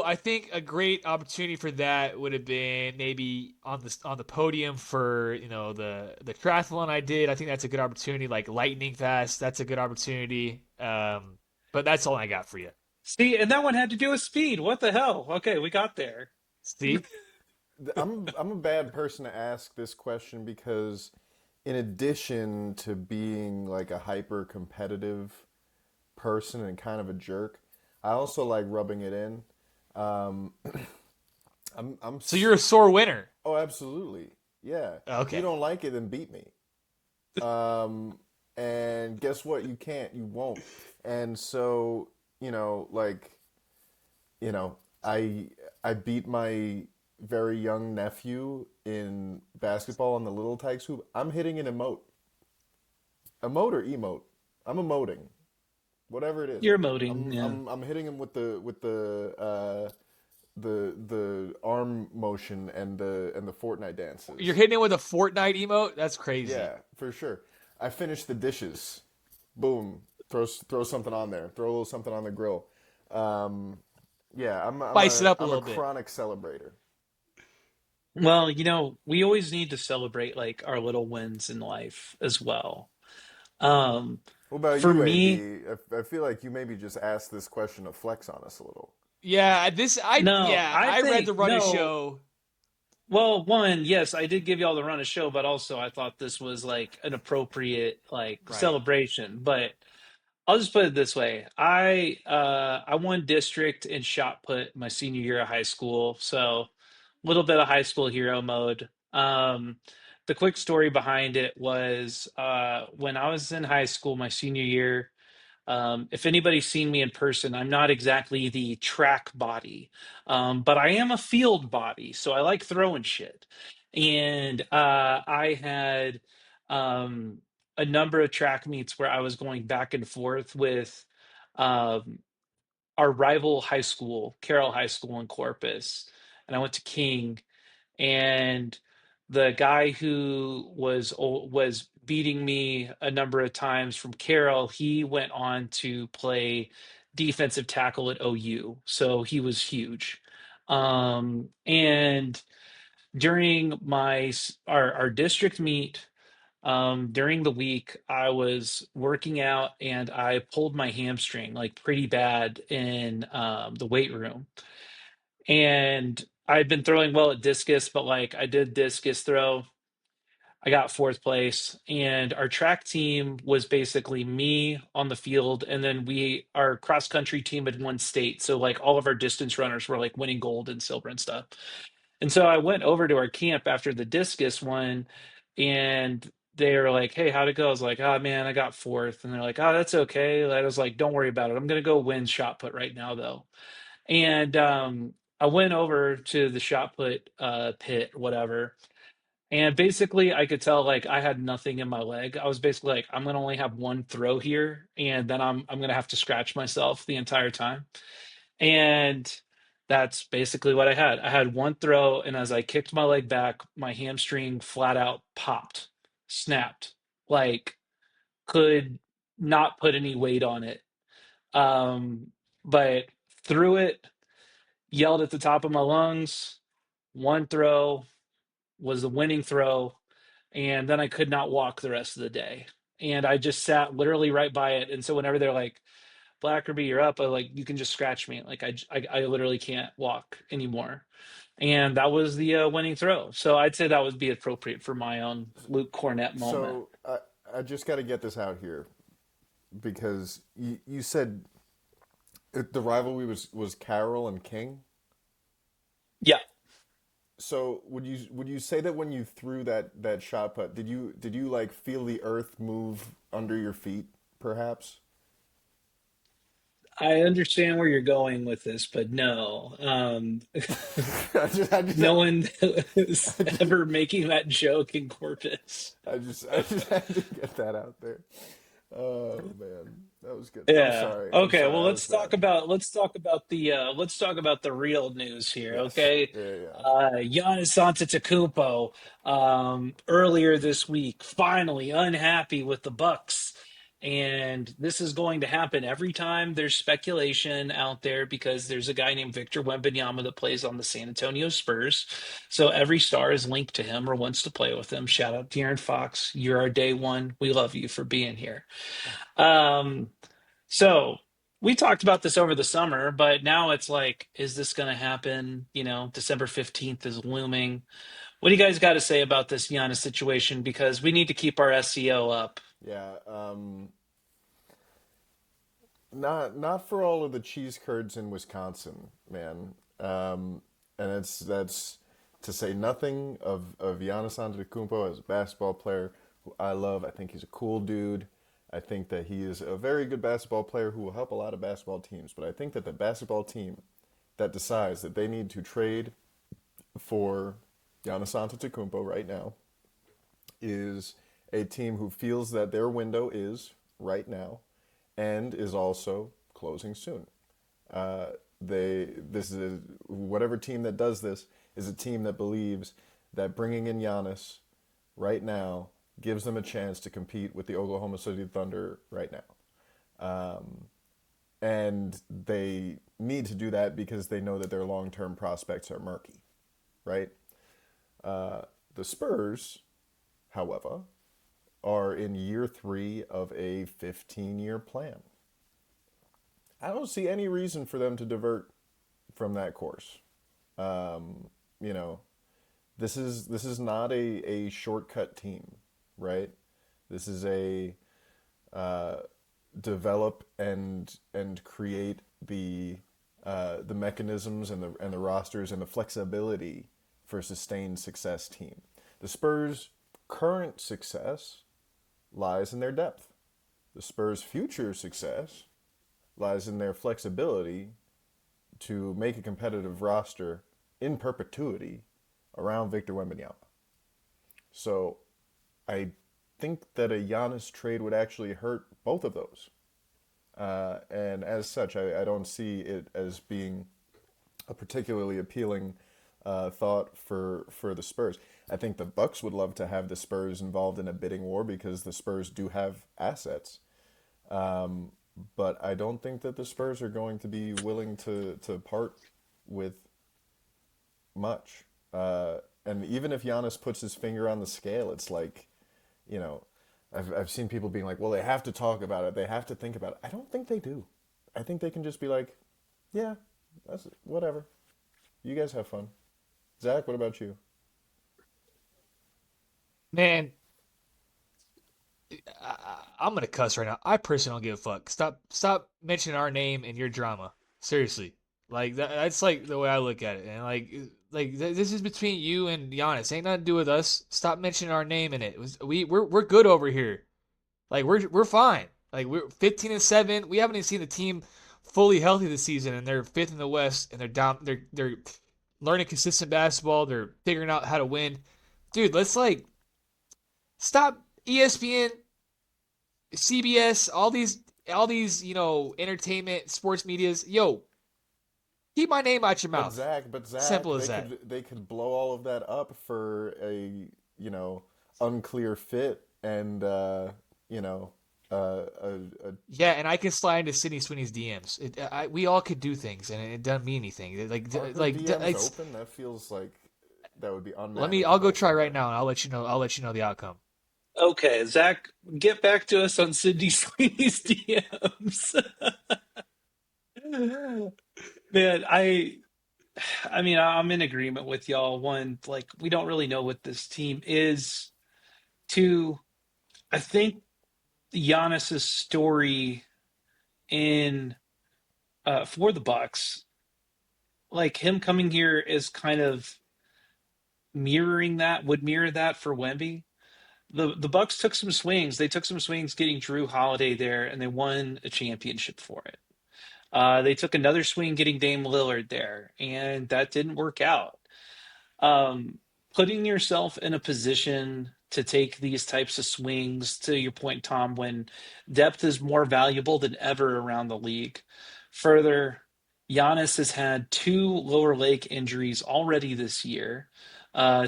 C: I think a great opportunity for that would have been maybe on the podium for the triathlon I did. I think that's a good opportunity, like lightning fast. That's a good opportunity. But that's all I got for you.
B: See, and that one had to do with speed. What the hell? Okay, we got there.
C: See,
A: I'm a bad person to ask this question because, in addition to being like a hyper competitive person and kind of a jerk, I also like rubbing it in. Um, I'm
C: so you're a sore winner.
A: oh, absolutely, yeah. If you
C: Okay.
A: don't like it, then beat me. Um, and guess what? You can't. You won't. And so, like, you know, I I beat my very young nephew in basketball on the little Tykes hoop. I'm hitting an emote or emote. I'm emoting, whatever it is.
B: You're emoting,
A: I'm
B: yeah.
A: I'm I'm hitting him with the arm motion and the Fortnite
C: You're
A: dances.
C: hitting it with a Fortnite emote? That's crazy.
A: Yeah, for sure. I finished the dishes. Boom. Throw something on there. Throw a little something on the grill. Um, yeah,
C: Spice it up a
A: I'm a
C: little bit.
A: chronic celebrator.
B: Well, we always need to celebrate like our little wins in life as well. Um,
A: What about
B: for
A: you,
B: me,
A: AB? I feel like you maybe just asked this question to flex on us a little.
B: no, I
C: I read the
B: think
C: run of
B: no.
C: show.
B: Well, one, yes, I did give y'all the run of show, but also I thought this was like an appropriate like
C: Right.
B: celebration. But I'll just put it this way. I won district in shot put my senior year of high school. So a little bit of high school hero mode. The quick story behind it was when I was in high school, my senior year, if anybody's seen me in person, I'm not exactly the track body, but I am a field body. So I like throwing shit. And I had um, a number of track meets where I was going back and forth with um, our rival high school, Carroll High School in Corpus. And I went to King, and the guy who was beating me a number of times from Carroll, he went on to play defensive tackle at OU, so he was huge. And during our district meet, during the week, I was working out and I pulled my hamstring like pretty bad in the weight room, and I'd been throwing well at discus, but like I did discus throw. I got fourth place, and our track team was basically me on the field, and then our cross country team had won state, so like all of our distance runners were like winning gold and silver and stuff. And so I went over to our camp after the discus one, and they were like, "Hey, how'd it go?" I was like, "Oh man, I got fourth." And they're like, "Oh, that's okay." I was like, "Don't worry about it. I'm gonna go win shot put right now, though." And I went over to the shot put pit, whatever. And basically, I could tell like I had nothing in my leg. I was basically like, I'm gonna only have one throw here, and then I'm gonna have to scratch myself the entire time. And that's basically what I had. I had one throw, and as I kicked my leg back, my hamstring flat out popped, snapped, like could not put any weight on it. Um, but threw it, yelled at the top of my lungs. One throw was the winning throw, and then I could not walk the rest of the day. And I just sat literally right by it. And so whenever they're like, Blackerby, you're up, I like you can just scratch me. Like I literally can't walk anymore. And that was the winning throw. So I'd say that would be appropriate for my own Luke Cornett moment.
A: So I just got to get this out here because you said the rivalry was Carroll and King.
B: Yeah,
A: So would you say that when you threw that shot put, did you like feel the earth move under your feet, perhaps?
B: I understand where you're going with this, but no.
A: I just, I just,
B: No one is
A: I just,
B: ever making that joke in Corpus.
A: I just had to get that out there. Oh man. That was good. I'm
B: Yeah.
A: sorry. I'm
B: Okay.
A: sorry.
B: Well,
A: I was bad.
B: let's talk about the real news here.
A: Yes.
B: Okay.
A: Yeah, yeah.
B: Giannis Antetokounmpo, earlier this week, finally unhappy with the Bucks, and this is going to happen every time there's speculation out there because there's a guy named Victor Wembanyama that plays on the San Antonio Spurs. So every star is linked to him or wants to play with him. Shout out De'Aaron Fox. You're our day one. We love you for being here. Um, so we talked about this over the summer, but now it's like, is this going to happen? December 15th is looming. What do you guys got to say about this Giannis situation? Because we need to keep our SEO up.
A: Yeah. Not for all of the cheese curds in Wisconsin, man. And that's to say nothing of Giannis Antetokounmpo as a basketball player who I love. I think he's a cool dude. I think that he is a very good basketball player who will help a lot of basketball teams. But I think that the basketball team that decides that they need to trade for Giannis Antetokounmpo right now is a team who feels that their window is right now and is also closing soon. Uh, this is whatever team that does this is a team that believes that bringing in Giannis right now gives them a chance to compete with the Oklahoma City Thunder right now. And they need to do that because they know that their long-term prospects are murky, right? The Spurs, however, are in year three of a 15-year plan. I don't see any reason for them to divert from that course. You know, this is not a shortcut team, right? This is a uh, develop and create the mechanisms and the rosters and the flexibility for a sustained success team. The Spurs' current success lies in their depth. The Spurs' future success lies in their flexibility to make a competitive roster in perpetuity around Victor Wembanyama. So I think that a Giannis trade would actually hurt both of those. And as such, I don't see it as being a particularly appealing thought for the Spurs. I think the Bucks would love to have the Spurs involved in a bidding war because the Spurs do have assets. But I don't think that the Spurs are going to be willing to part with much. And even if Giannis puts his finger on the scale, it's like, you know, I've seen people being like, well, they have to talk about it, they have to think about it. I don't think they do. I think they can just be like, yeah, that's whatever. You guys have fun. Zach, what about you?
C: Man, I'm gonna cuss right now. I personally don't give a fuck. Stop mentioning our name and your drama. Seriously, like that's like the way I look at it. And this is between you and Giannis. Ain't nothing to do with us. Stop mentioning our name in it. We're good over here. Like we're fine. Like we're 15-7. We haven't even seen the team fully healthy this season, and they're fifth in the West, and they're down. They're learning consistent basketball. They're figuring out how to win. Dude, let's like stop ESPN, CBS, all these entertainment, sports medias. Yo, keep my name out your mouth.
A: But Zach,
C: Simple as that.
A: they could blow all of that up for a unclear fit and a
C: Yeah, and I can slide into Sydney Sweeney's DMs. We all could do things, and it doesn't mean anything.
A: are her DMs open? That feels like that would be
C: I'll go
A: unmanageable
C: try
A: for
C: right
A: her.
C: now, and I'll let you know. I'll let you know the outcome.
B: Okay, Zach, get back to us on Sydney Sweeney's DMs. Man, I mean, I'm in agreement with y'all. One, like, we don't really know what this team is. Two, I think Giannis's story in for the Bucks, like him coming here is kind of would mirror that for Wemby. The Bucks took some swings. They took some swings getting Drew Holiday there, and they won a championship for it. They took another swing getting Dame Lillard there, and that didn't work out. Um, Putting yourself in a position to take these types of swings, to your point, Tom, when depth is more valuable than ever around the league. Further, Giannis has had two lower leg injuries already this year,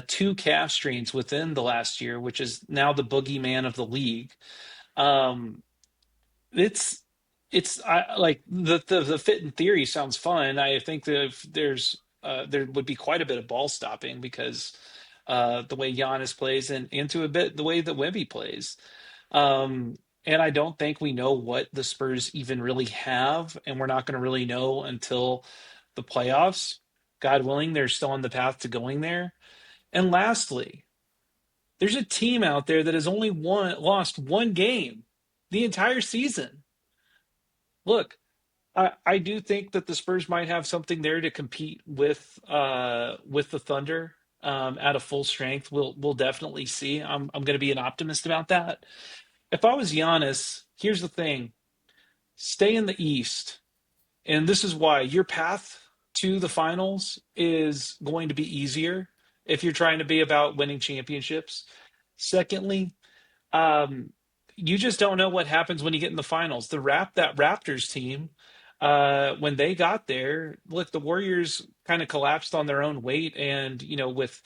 B: two calf strains within the last year, which is now the boogeyman of the league. Um, it's like the fit in theory sounds fun. I think that if there would be quite a bit of ball stopping because the way Giannis plays and to a bit the way that Wemby plays. Um, and I don't think we know what the Spurs even really have, and we're not going to really know until the playoffs. God willing, they're still on the path to going there. And lastly, there's a team out there that has only lost one game the entire season. Look, I do think that the Spurs might have something there to compete with the Thunder at a full strength. We'll definitely see. I'm going to be an optimist about that. If I was Giannis, here's the thing: stay in the East, and this is why your path to the finals is going to be easier if you're trying to be about winning championships. Secondly, um, you just don't know what happens when you get in the finals. That Raptors team, when they got there, look, the Warriors kind of collapsed on their own weight, and with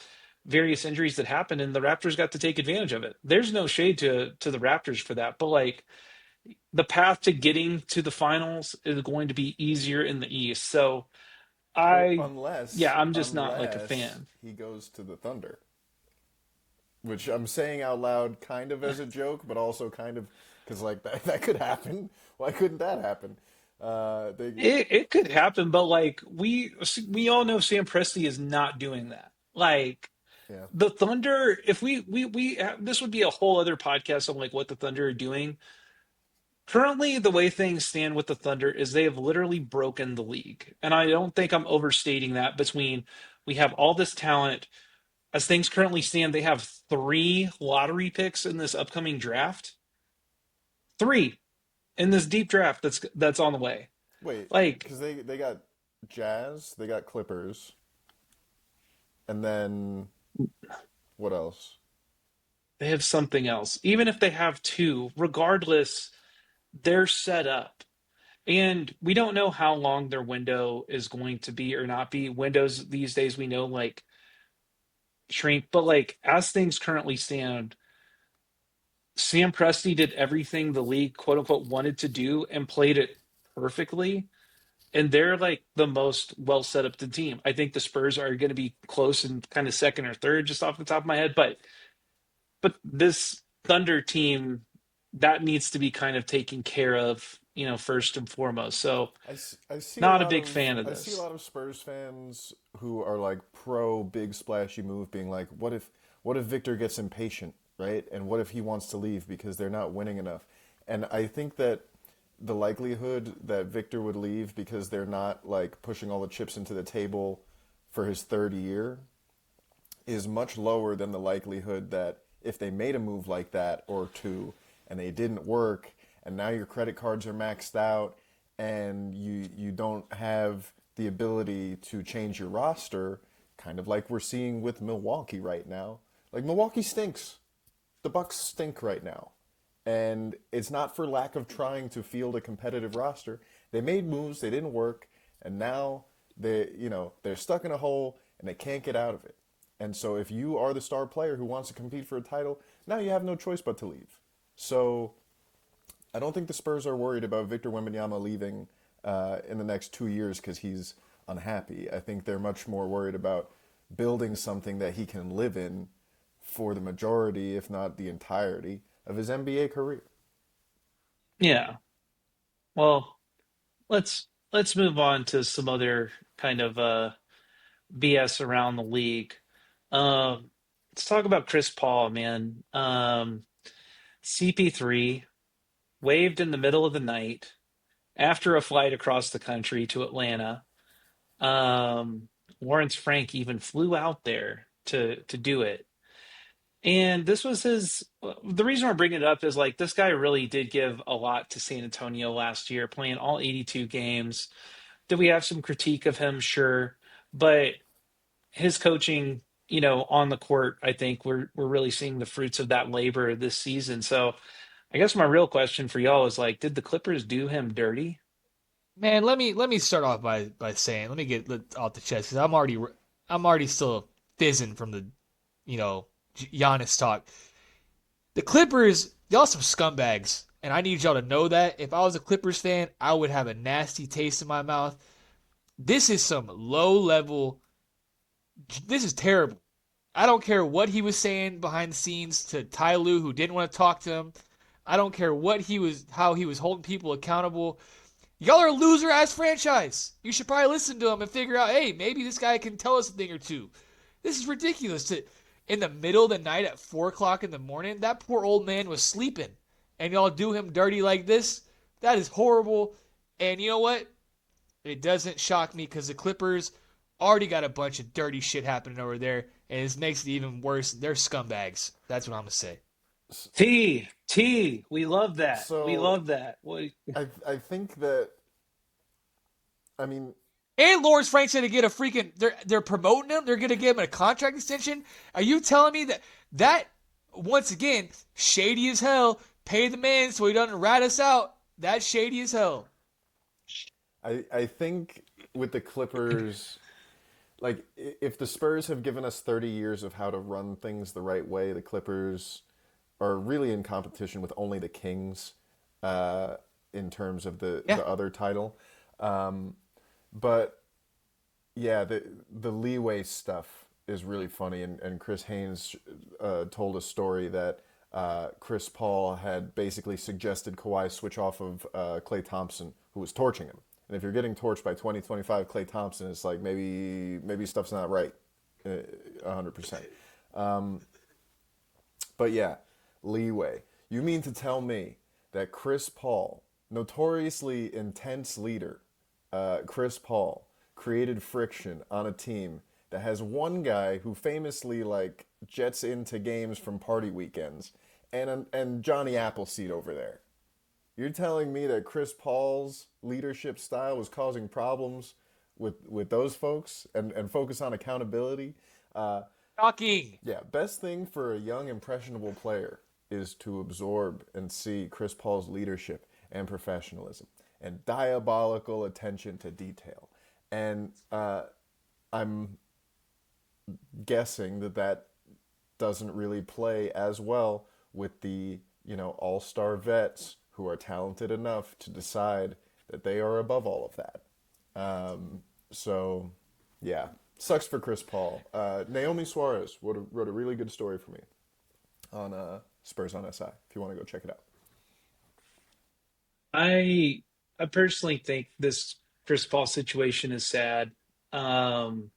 B: various injuries that happened, and the Raptors got to take advantage of it. There's no shade to the Raptors for that, but like the path to getting to the finals is going to be easier in the East. So
A: Well,
B: I, yeah,
A: unless
B: I'm just not like a
A: unless
B: fan.
A: he goes to the Thunder, which I'm saying out loud kind of as a joke, but also kind of because like that could happen. Why couldn't that happen? They
B: It could happen, but like we all know Sam Presti is not doing that. Like
A: yeah.
B: the Thunder, if we this would be a whole other podcast on like what the Thunder are doing. Currently, the way things stand with the Thunder is they have literally broken the league. And I don't think I'm overstating that between we have all this talent. As things currently stand, they have three lottery picks in this upcoming draft. Three in this deep draft that's on the way.
A: Wait,
B: Like
A: because they got Jazz, they got Clippers, and then what else?
B: they have something else. Even if they have two, regardless, they're set up. And we don't know how long their window is going to be or not be. Windows these days we know like shrink, but like as things currently stand, Sam Presti did everything the league quote unquote wanted to do and played it perfectly. And they're like the most well set up to team. I think the Spurs are going to be close and kind of second or third, just off the top of my head. But this Thunder team that needs to be kind of taken care of, first and foremost. So
A: I see a
B: not a
A: lot
B: big
A: of
B: fan of
A: I see a
B: this.
A: lot of Spurs fans who are like pro big splashy move, being like, what if Victor gets impatient, right? And what if he wants to leave because they're not winning enough? And I think that the likelihood that Victor would leave because they're not like pushing all the chips into the table for his third year is much lower than the likelihood that if they made a move like that or two and they didn't work and now your credit cards are maxed out and you don't have the ability to change your roster, kind of like we're seeing with Milwaukee right now. Like Milwaukee stinks. The Bucks stink right now. And it's not for lack of trying to field a competitive roster. They made moves, they didn't work, and now they're stuck in a hole and they can't get out of it. And so if you are the star player who wants to compete for a title, now you have no choice but to leave. So I don't think the Spurs are worried about Victor Wembanyama leaving in the next 2 years because he's unhappy. I think they're much more worried about building something that he can live in for the majority, if not the entirety, of his NBA career.
B: Yeah. Well, let's move on to some other kind of BS around the league. Um, let's talk about Chris Paul, man. CP3 waived in the middle of the night after a flight across the country to Atlanta. Um, Lawrence Frank even flew out there to do it. And this was his. The reason we're bringing it up is like this guy really did give a lot to San Antonio last year, playing all 82 games. Did we have some critique of him? Sure. But his coaching on the court, I think we're really seeing the fruits of that labor this season. So I guess my real question for y'all is like, did the Clippers do him dirty?
C: Man, let me start off by saying, let me get off the chest because I'm already still fizzing from the Giannis talk. The Clippers, y'all some scumbags, and I need y'all to know that. If I was a Clippers fan, I would have a nasty taste in my mouth. This is some low level. This is terrible. I don't care what he was saying behind the scenes to Ty Lue, who didn't want to talk to him. I don't care how he was holding people accountable. Y'all are a loser ass franchise. You should probably listen to him and figure out, hey, maybe this guy can tell us a thing or two. This is ridiculous. In the middle of the night at 4 o'clock in the morning, that poor old man was sleeping, and y'all do him dirty like this. That is horrible. And you know what? It doesn't shock me because the Clippers already got a bunch of dirty shit happening over there, and this makes it even worse. They're scumbags. That's what I'm gonna say.
B: We love that. We
A: So
B: love that. What?
A: I think that, I mean,
C: And Lawrence Frank's gonna get a freaking. They're promoting him. They're gonna give him a contract extension. Are you telling me that once again shady as hell? Pay the man so he doesn't rat us out. That's shady as hell.
A: I think with the Clippers, like if the Spurs have given us 30 years of how to run things the right way, the Clippers are really in competition with only the Kings uh, in terms of
C: Yeah.
A: the other title. But yeah, the leeway stuff is really funny, and Chris Haynes told a story that Chris Paul had basically suggested Kawhi switch off of Klay Thompson, who was torching him. And if you're getting torched by 2025 Klay Thompson, it's like maybe stuff's not right, 100%. But yeah, leeway. You mean to tell me that Chris Paul, notoriously intense leader, Chris Paul, created friction on a team that has one guy who famously like jets into games from party weekends, and Johnny Appleseed over there? You're telling me that Chris Paul's leadership style was causing problems with those folks and focus on accountability?
C: Shocking.
A: Yeah, best thing for a young, impressionable player is to absorb and see Chris Paul's leadership and professionalism and diabolical attention to detail. And I'm guessing that that doesn't really play as well with the, all-star vets who are talented enough to decide that they are above all of that. So, yeah, sucks for Chris Paul. Naomi Suarez wrote a really good story for me on Spurs on SI. If you want to go check it out.
B: I I personally think this Chris Paul situation is sad. Um,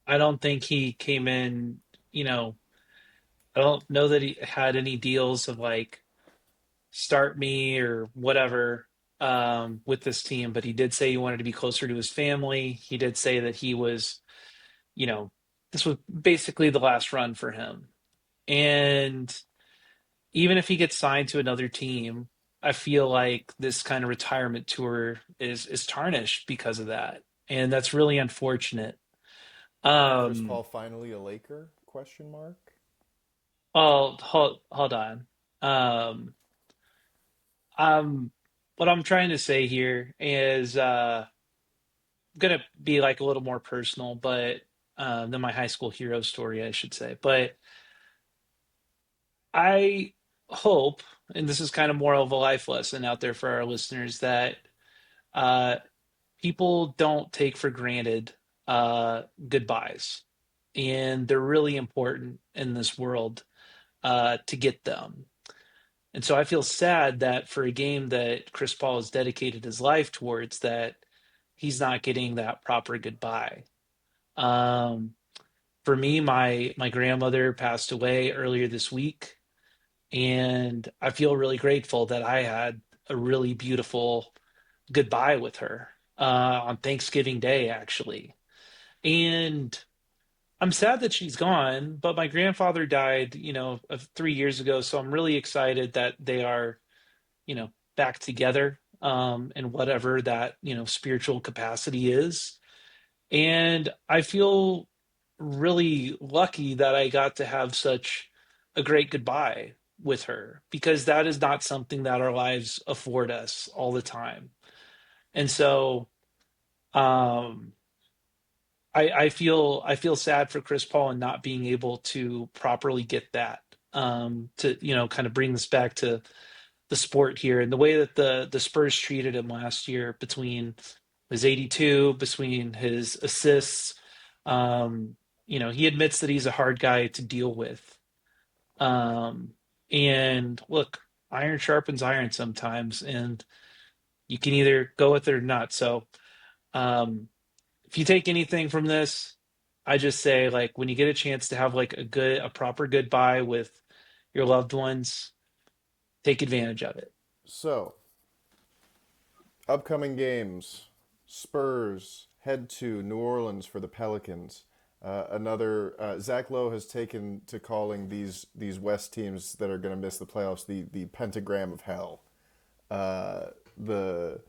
B: I don't think he came in, you know, I don't know that he had any deals of like start me or whatever with this team, but he did say he wanted to be closer to his family. He did say that he was, you know, this was basically the last run for him. And even if he gets signed to another team, I feel like this kind of retirement tour is tarnished because of that. And that's really unfortunate.
A: Chris
B: Um,
A: Paul finally a Laker? Question mark.
B: oh, hold on. Um, um, what I'm trying to say here is gonna be like a little more personal, but than my high school hero story, I should say. But I hope, and this is kind of more of a life lesson out there for our listeners, that uh, people don't take for granted goodbyes, and they're really important in this world to get them. And so I feel sad that for a game that Chris Paul has dedicated his life towards, that he's not getting that proper goodbye. Um, for me, my grandmother passed away earlier this week, and I feel really grateful that I had a really beautiful goodbye with her on Thanksgiving Day, actually. And I'm sad that she's gone, but my grandfather died, of 3 years ago. So I'm really excited that they are, back together in whatever that, spiritual capacity is. And I feel really lucky that I got to have such a great goodbye with her because that is not something that our lives afford us all the time. And so um I feel sad for Chris Paul and not being able to properly get that. To kind of bring this back to the sport here and the way that the Spurs treated him last year between his 82, between his assists. Um, he admits that he's a hard guy to deal with. Um, and look, iron sharpens iron sometimes, and you can either go with it or not. So, um, if you take anything from this, I just say like when you get a chance to have like a proper goodbye with your loved ones, take advantage of it.
A: So, upcoming games: Spurs head to New Orleans for the Pelicans. Another Zach Lowe has taken to calling these West teams that are going to miss the playoffs the pentagram of hell. Uh, the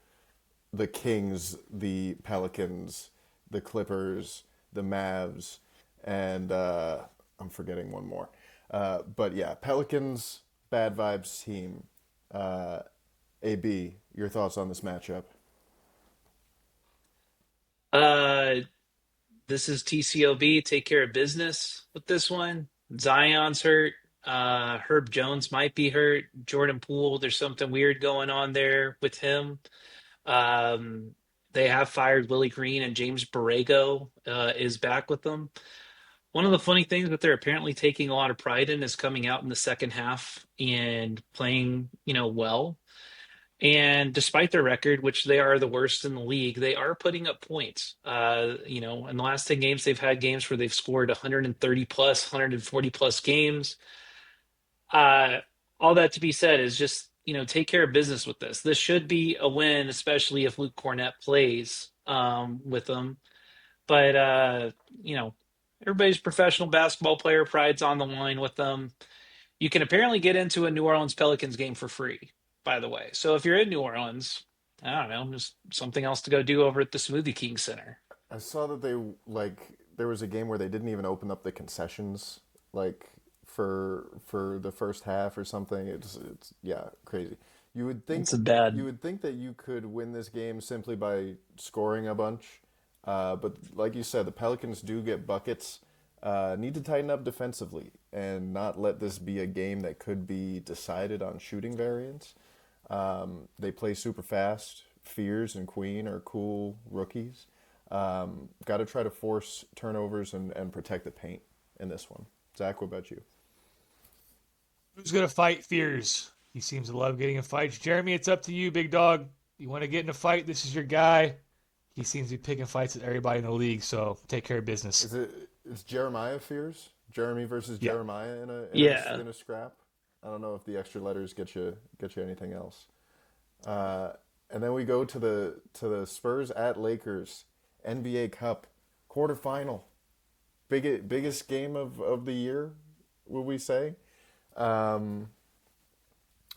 A: the Kings, the Pelicans, the Clippers, the Mavs, and I'm forgetting one more. But yeah, Pelicans, bad vibes team. Uh, AB, your thoughts on this matchup?
B: Uh, this is TCOB. Take care of business with this one. Zion's hurt. Herb Jones might be hurt. Jordan Poole, there's something weird going on there with him. Um, they have fired Willie Green and James Borrego is back with them. One of the funny things that they're apparently taking a lot of pride in is coming out in the second half and playing, well. And despite their record, which they are the worst in the league, they are putting up points. In the last 10 games, they've had games where they've scored 130 plus, 140 plus games. Uh, all that to be said is just, take care of business with this. This should be a win, especially if Luke Kornet plays with them. But, you know, everybody's professional basketball player pride's on the line with them. You can apparently get into a New Orleans Pelicans game for free, by the way. So if you're in New Orleans, I don't know, just something else to go do over at the Smoothie King Center.
A: I saw that they there was a game where they didn't even open up the concessions like for the first half or something. It's yeah, crazy. You would
B: It's
A: think
B: a bad.
A: you would think that you could win this game simply by scoring a bunch. But like you said, the Pelicans do get buckets. Need to tighten up defensively and not let this be a game that could be decided on shooting variance. They play super fast. Fears and Queen are cool rookies. Got to try to force turnovers and protect the paint in this one. Zach, what about you?
C: Who's gonna fight Fears? He seems to love getting in fights. Jeremy, it's up to you, big dog. You want to get in a fight? This is your guy. He seems to be picking fights with everybody in the league, so take care of business.
A: Is Jeremiah Fears? Jeremy versus
C: Yeah.
A: Jeremiah
B: Yeah.
A: in a scrap? I don't know if the extra letters get you anything else. Uh, and then we go to the Spurs at Lakers NBA Cup quarterfinal. Biggest game of the year, would we say? Um,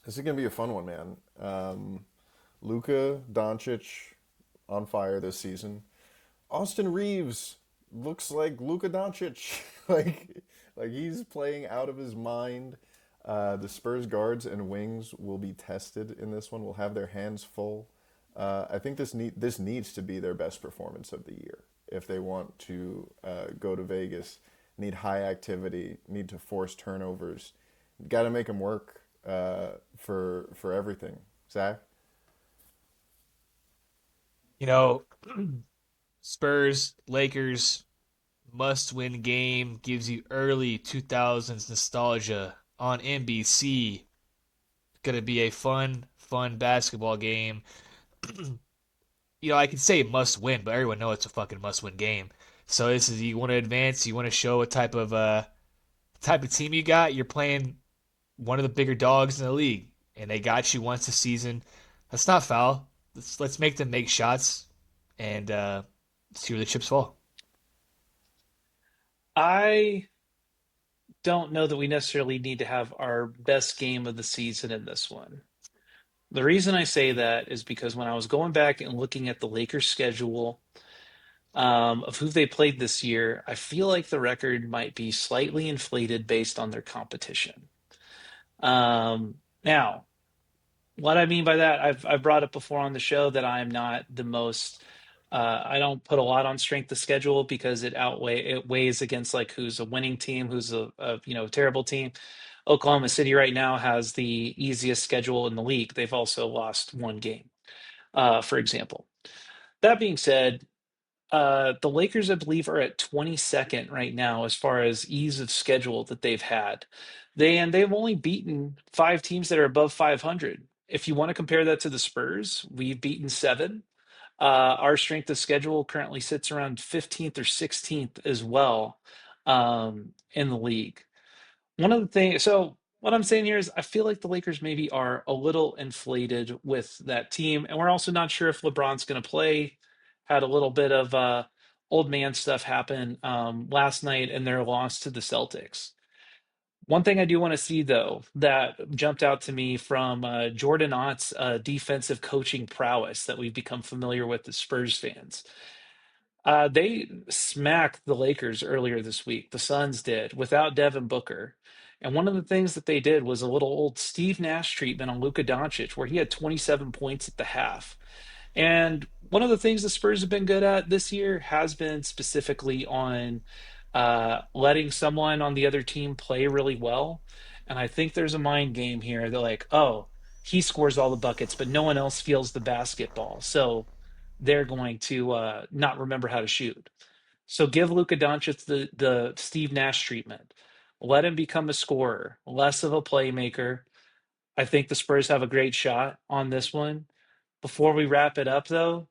A: this is gonna be a fun one, man. Luka Doncic on fire this season. Austin Reeves looks like Luka Doncic, like he's playing out of his mind. The Spurs guards and wings will be tested in this one. Will have their hands full. I think this needs to be their best performance of the year if they want to go to Vegas. Need high activity. Need to force turnovers. Got to make them work for everything. Zach.
C: You know, Spurs, Lakers, must win game gives you early 2000s nostalgia on NBC. Gonna be a fun basketball game. I can say must win, but everyone knows it's a fucking must win game. So this is you want to advance, you want to show what type of team you got. You're playing one of the bigger dogs in the league, and they got you once a season. That's not foul. Let's make them make shots and see where the chips fall.
B: I don't know that we necessarily need to have our best game of the season in this one. The reason I say that is because when I was going back and looking at the Lakers schedule, of who they played this year, I feel like the record might be slightly inflated based on their competition. Now, what I mean by that, I've brought up before on the show that I'm not the most I don't put a lot on strength of schedule because it weighs against like who's a winning team, who's a terrible team. Oklahoma City right now has the easiest schedule in the league. They've also lost one game, for example. That being said, the Lakers, I believe, are at 22nd right now as far as ease of schedule that they've had. They've only beaten five teams that are above 500. If you want to compare that to the Spurs, we've beaten seven. Our strength of schedule currently sits around 15th or 16th as well in the league. One of the things, so what I'm saying here is I feel like the Lakers maybe are a little inflated with that team, and we're also not sure if LeBron's going to play. Had a little bit of old man stuff happen last night in their loss to the Celtics. One thing I do want to see, though, that jumped out to me from Jordan Ott's defensive coaching prowess that we've become familiar with as Spurs fans. They smacked the Lakers earlier this week. The Suns did without Devin Booker. And one of the things that they did was a little old Steve Nash treatment on Luka Doncic, where he had 27 points at the half. And one of the things the Spurs have been good at this year has been specifically on letting someone on the other team play really well. And I think there's a mind game here. They're like, oh, he scores all the buckets, but no one else feels the basketball. So they're going to not remember how to shoot. So give Luka Doncic the Steve Nash treatment. Let him become a scorer, less of a playmaker. I think the Spurs have a great shot on this one. Before we wrap it up, though,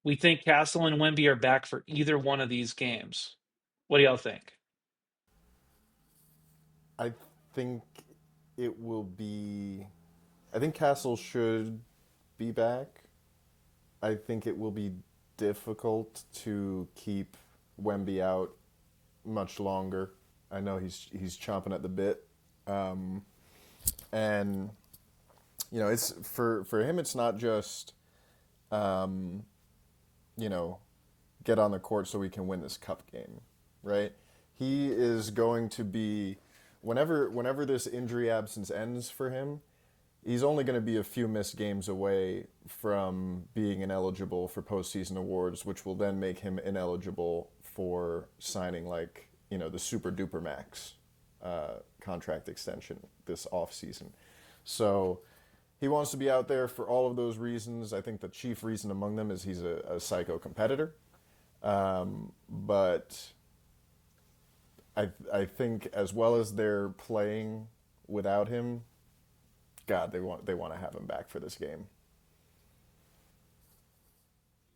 B: we think Castle and Wemby are back for either one of these games. What do y'all think?
A: I think it will be. I think Castle should be back. I think it will be difficult to keep Wemby out much longer. I know he's chomping at the bit, and it's for him. It's not just um, you know get on the court so we can win this cup game, right? He is going to be whenever this injury absence ends for him, he's only going to be a few missed games away from being ineligible for postseason awards, which will then make him ineligible for signing the super duper max contract extension this off season. So he wants to be out there for all of those reasons. I think the chief reason among them is he's a psycho competitor. But I think as well as they're playing without him, God, they want to have him back for this game.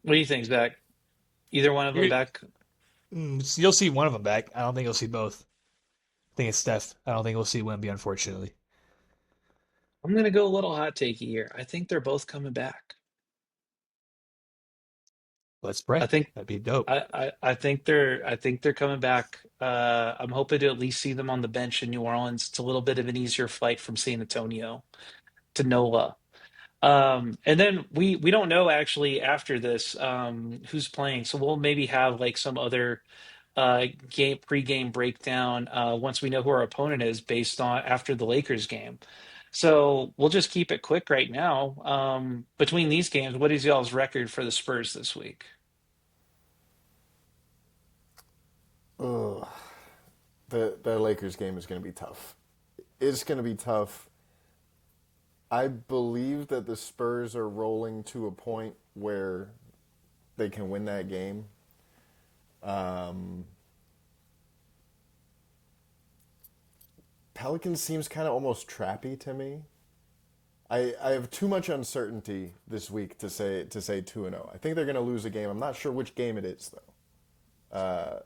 B: What do you think, Zach? Either one of them
C: You're,
B: back?
C: you'll see one of them back. I don't think you'll see both. I think it's Steph. I don't think we'll see Wemby, unfortunately.
B: I'm going to go a little hot takey here. I think they're both coming back.
C: Let's
B: I
C: pray.
B: think
C: That'd be dope.
B: I think they're coming back. I'm hoping to at least see them on the bench in New Orleans. It's a little bit of an easier flight from San Antonio to NOLA. And then we don't know actually after this who's playing, so we'll maybe have like some other game pregame breakdown once we know who our opponent is based on after the Lakers game. So we'll just keep it quick right now. Between these games, what is y'all's record for the Spurs this week?
A: Ugh. The Lakers game is going to be tough. It's going to be tough. I believe that the Spurs are rolling to a point where they can win that game. Um, Pelicans seems kind of almost trappy to me. I have too much uncertainty this week to say 2-0. I think they're going to lose a game. I'm not sure which game it is though.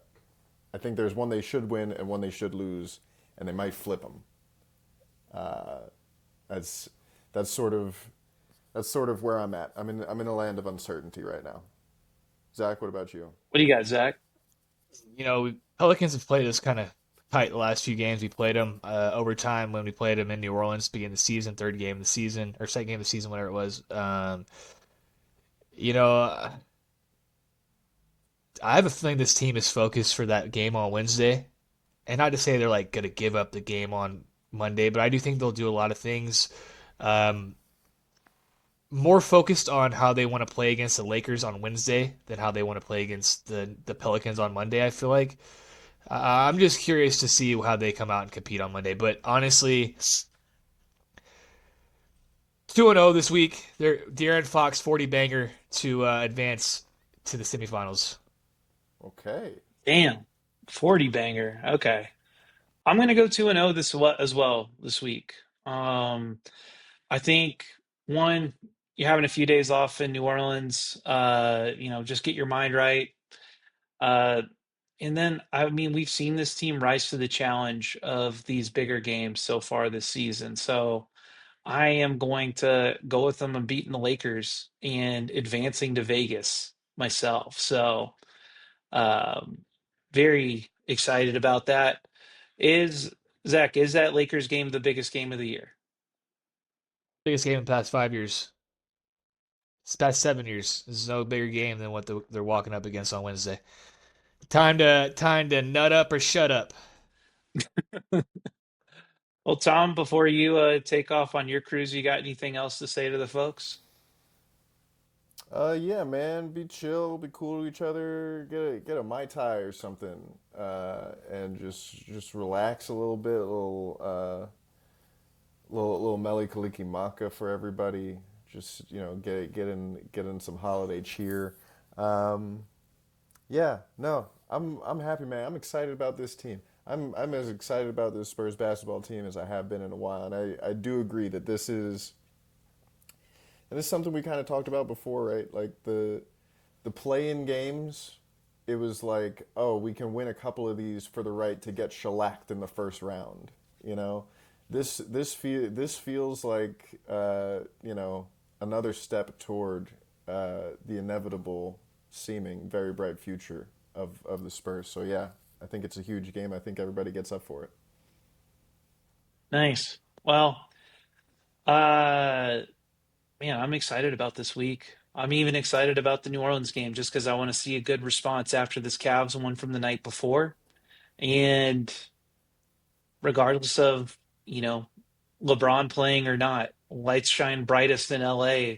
A: I think there's one they should win and one they should lose, and they might flip them. That's that's sort of that's sort of where I'm at. I'm in a land of uncertainty right now. Zach, what about you?
B: What do you got, Zach?
C: Pelicans have played us kind of tight the last few games. We played them overtime when we played them in New Orleans, beginning of the season, third game of the season, or second game of the season, whatever it was. You know, I have a feeling this team is focused for that game on Wednesday. And not to say they're like going to give up the game on Monday, but I do think they'll do a lot of things um, more focused on how they want to play against the Lakers on Wednesday than how they want to play against the Pelicans on Monday. I feel like I'm just curious to see how they come out and compete on Monday. But honestly, 2-0 this week. They're De'Aaron Fox 40 banger to advance to the semifinals.
A: Okay.
B: Damn, 40 banger. Okay, I'm gonna go 2-0 this as well this week. Um, I think one, you're having a few days off in New Orleans. Just get your mind right. Uh, and then, I mean, we've seen this team rise to the challenge of these bigger games so far this season. So I am going to go with them and beating the Lakers and advancing to Vegas myself. So um, very excited about that. Is Zach, is that Lakers game the biggest game of the year?
C: Biggest game in the past 5 years. It's past 7 years. There's no bigger game than what they're walking up against on Wednesday. Time to nut up or shut up.
B: Well, Tom, before you take off on your cruise, you got anything else to say to the folks?
A: Yeah, man, be chill, be cool to each other, get a Mai Tai or something, and just relax a little bit, a little Meli Kaliki Maka for everybody. Just get in some holiday cheer. Um, yeah, no, I'm happy, man. I'm excited about this team. I'm as excited about this Spurs basketball team as I have been in a while, and I do agree that this is. And this is something we kind of talked about before, right? Like the play-in games, it was like, oh, we can win a couple of these for the right to get shellacked in the first round. You know, this feels like another step toward the inevitable seeming very bright future of the Spurs. So yeah, I think it's a huge game. I think everybody gets up for it.
B: Nice. Well, uh, man, I'm excited about this week. I'm even excited about the New Orleans game just because I want to see a good response after this Cavs one from the night before. And regardless of, you know, LeBron playing or not, lights shine brightest in LA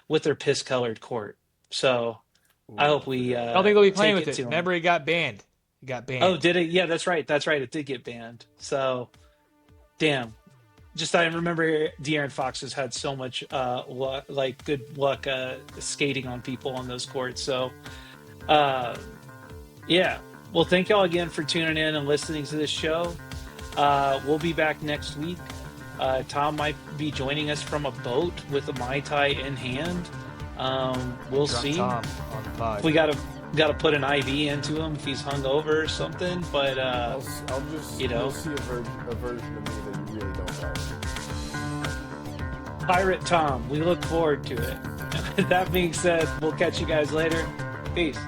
B: with their piss colored court. So I
A: Ooh,
B: hope
A: I
B: we
A: forgot
C: I don't
A: about
C: think they'll be
A: that.
C: playing
B: take
C: with
B: it
C: it.
B: to them.
C: Remember, it got banned. It got
B: Oh,
C: banned.
B: did it? Yeah, that's right. That's right. It did get banned. So damn. Just I remember De'Aaron Fox has had so much luck, like good luck skating on people on those courts. So uh, yeah. Well, thank y'all again for tuning in and listening to this show. We'll be back next week. Tom might be joining us from a boat with a Mai Tai in hand. We'll
C: Drunk
B: see
C: Tom on the
B: if
C: pod.
B: we gotta put an IV into him if he's hungover or something. But
A: I'll just
B: you
A: you'll
B: know,
A: see a version of me that you really don't like.
B: Pirate Tom, we look forward to it. That being said, we'll catch you guys later. Peace.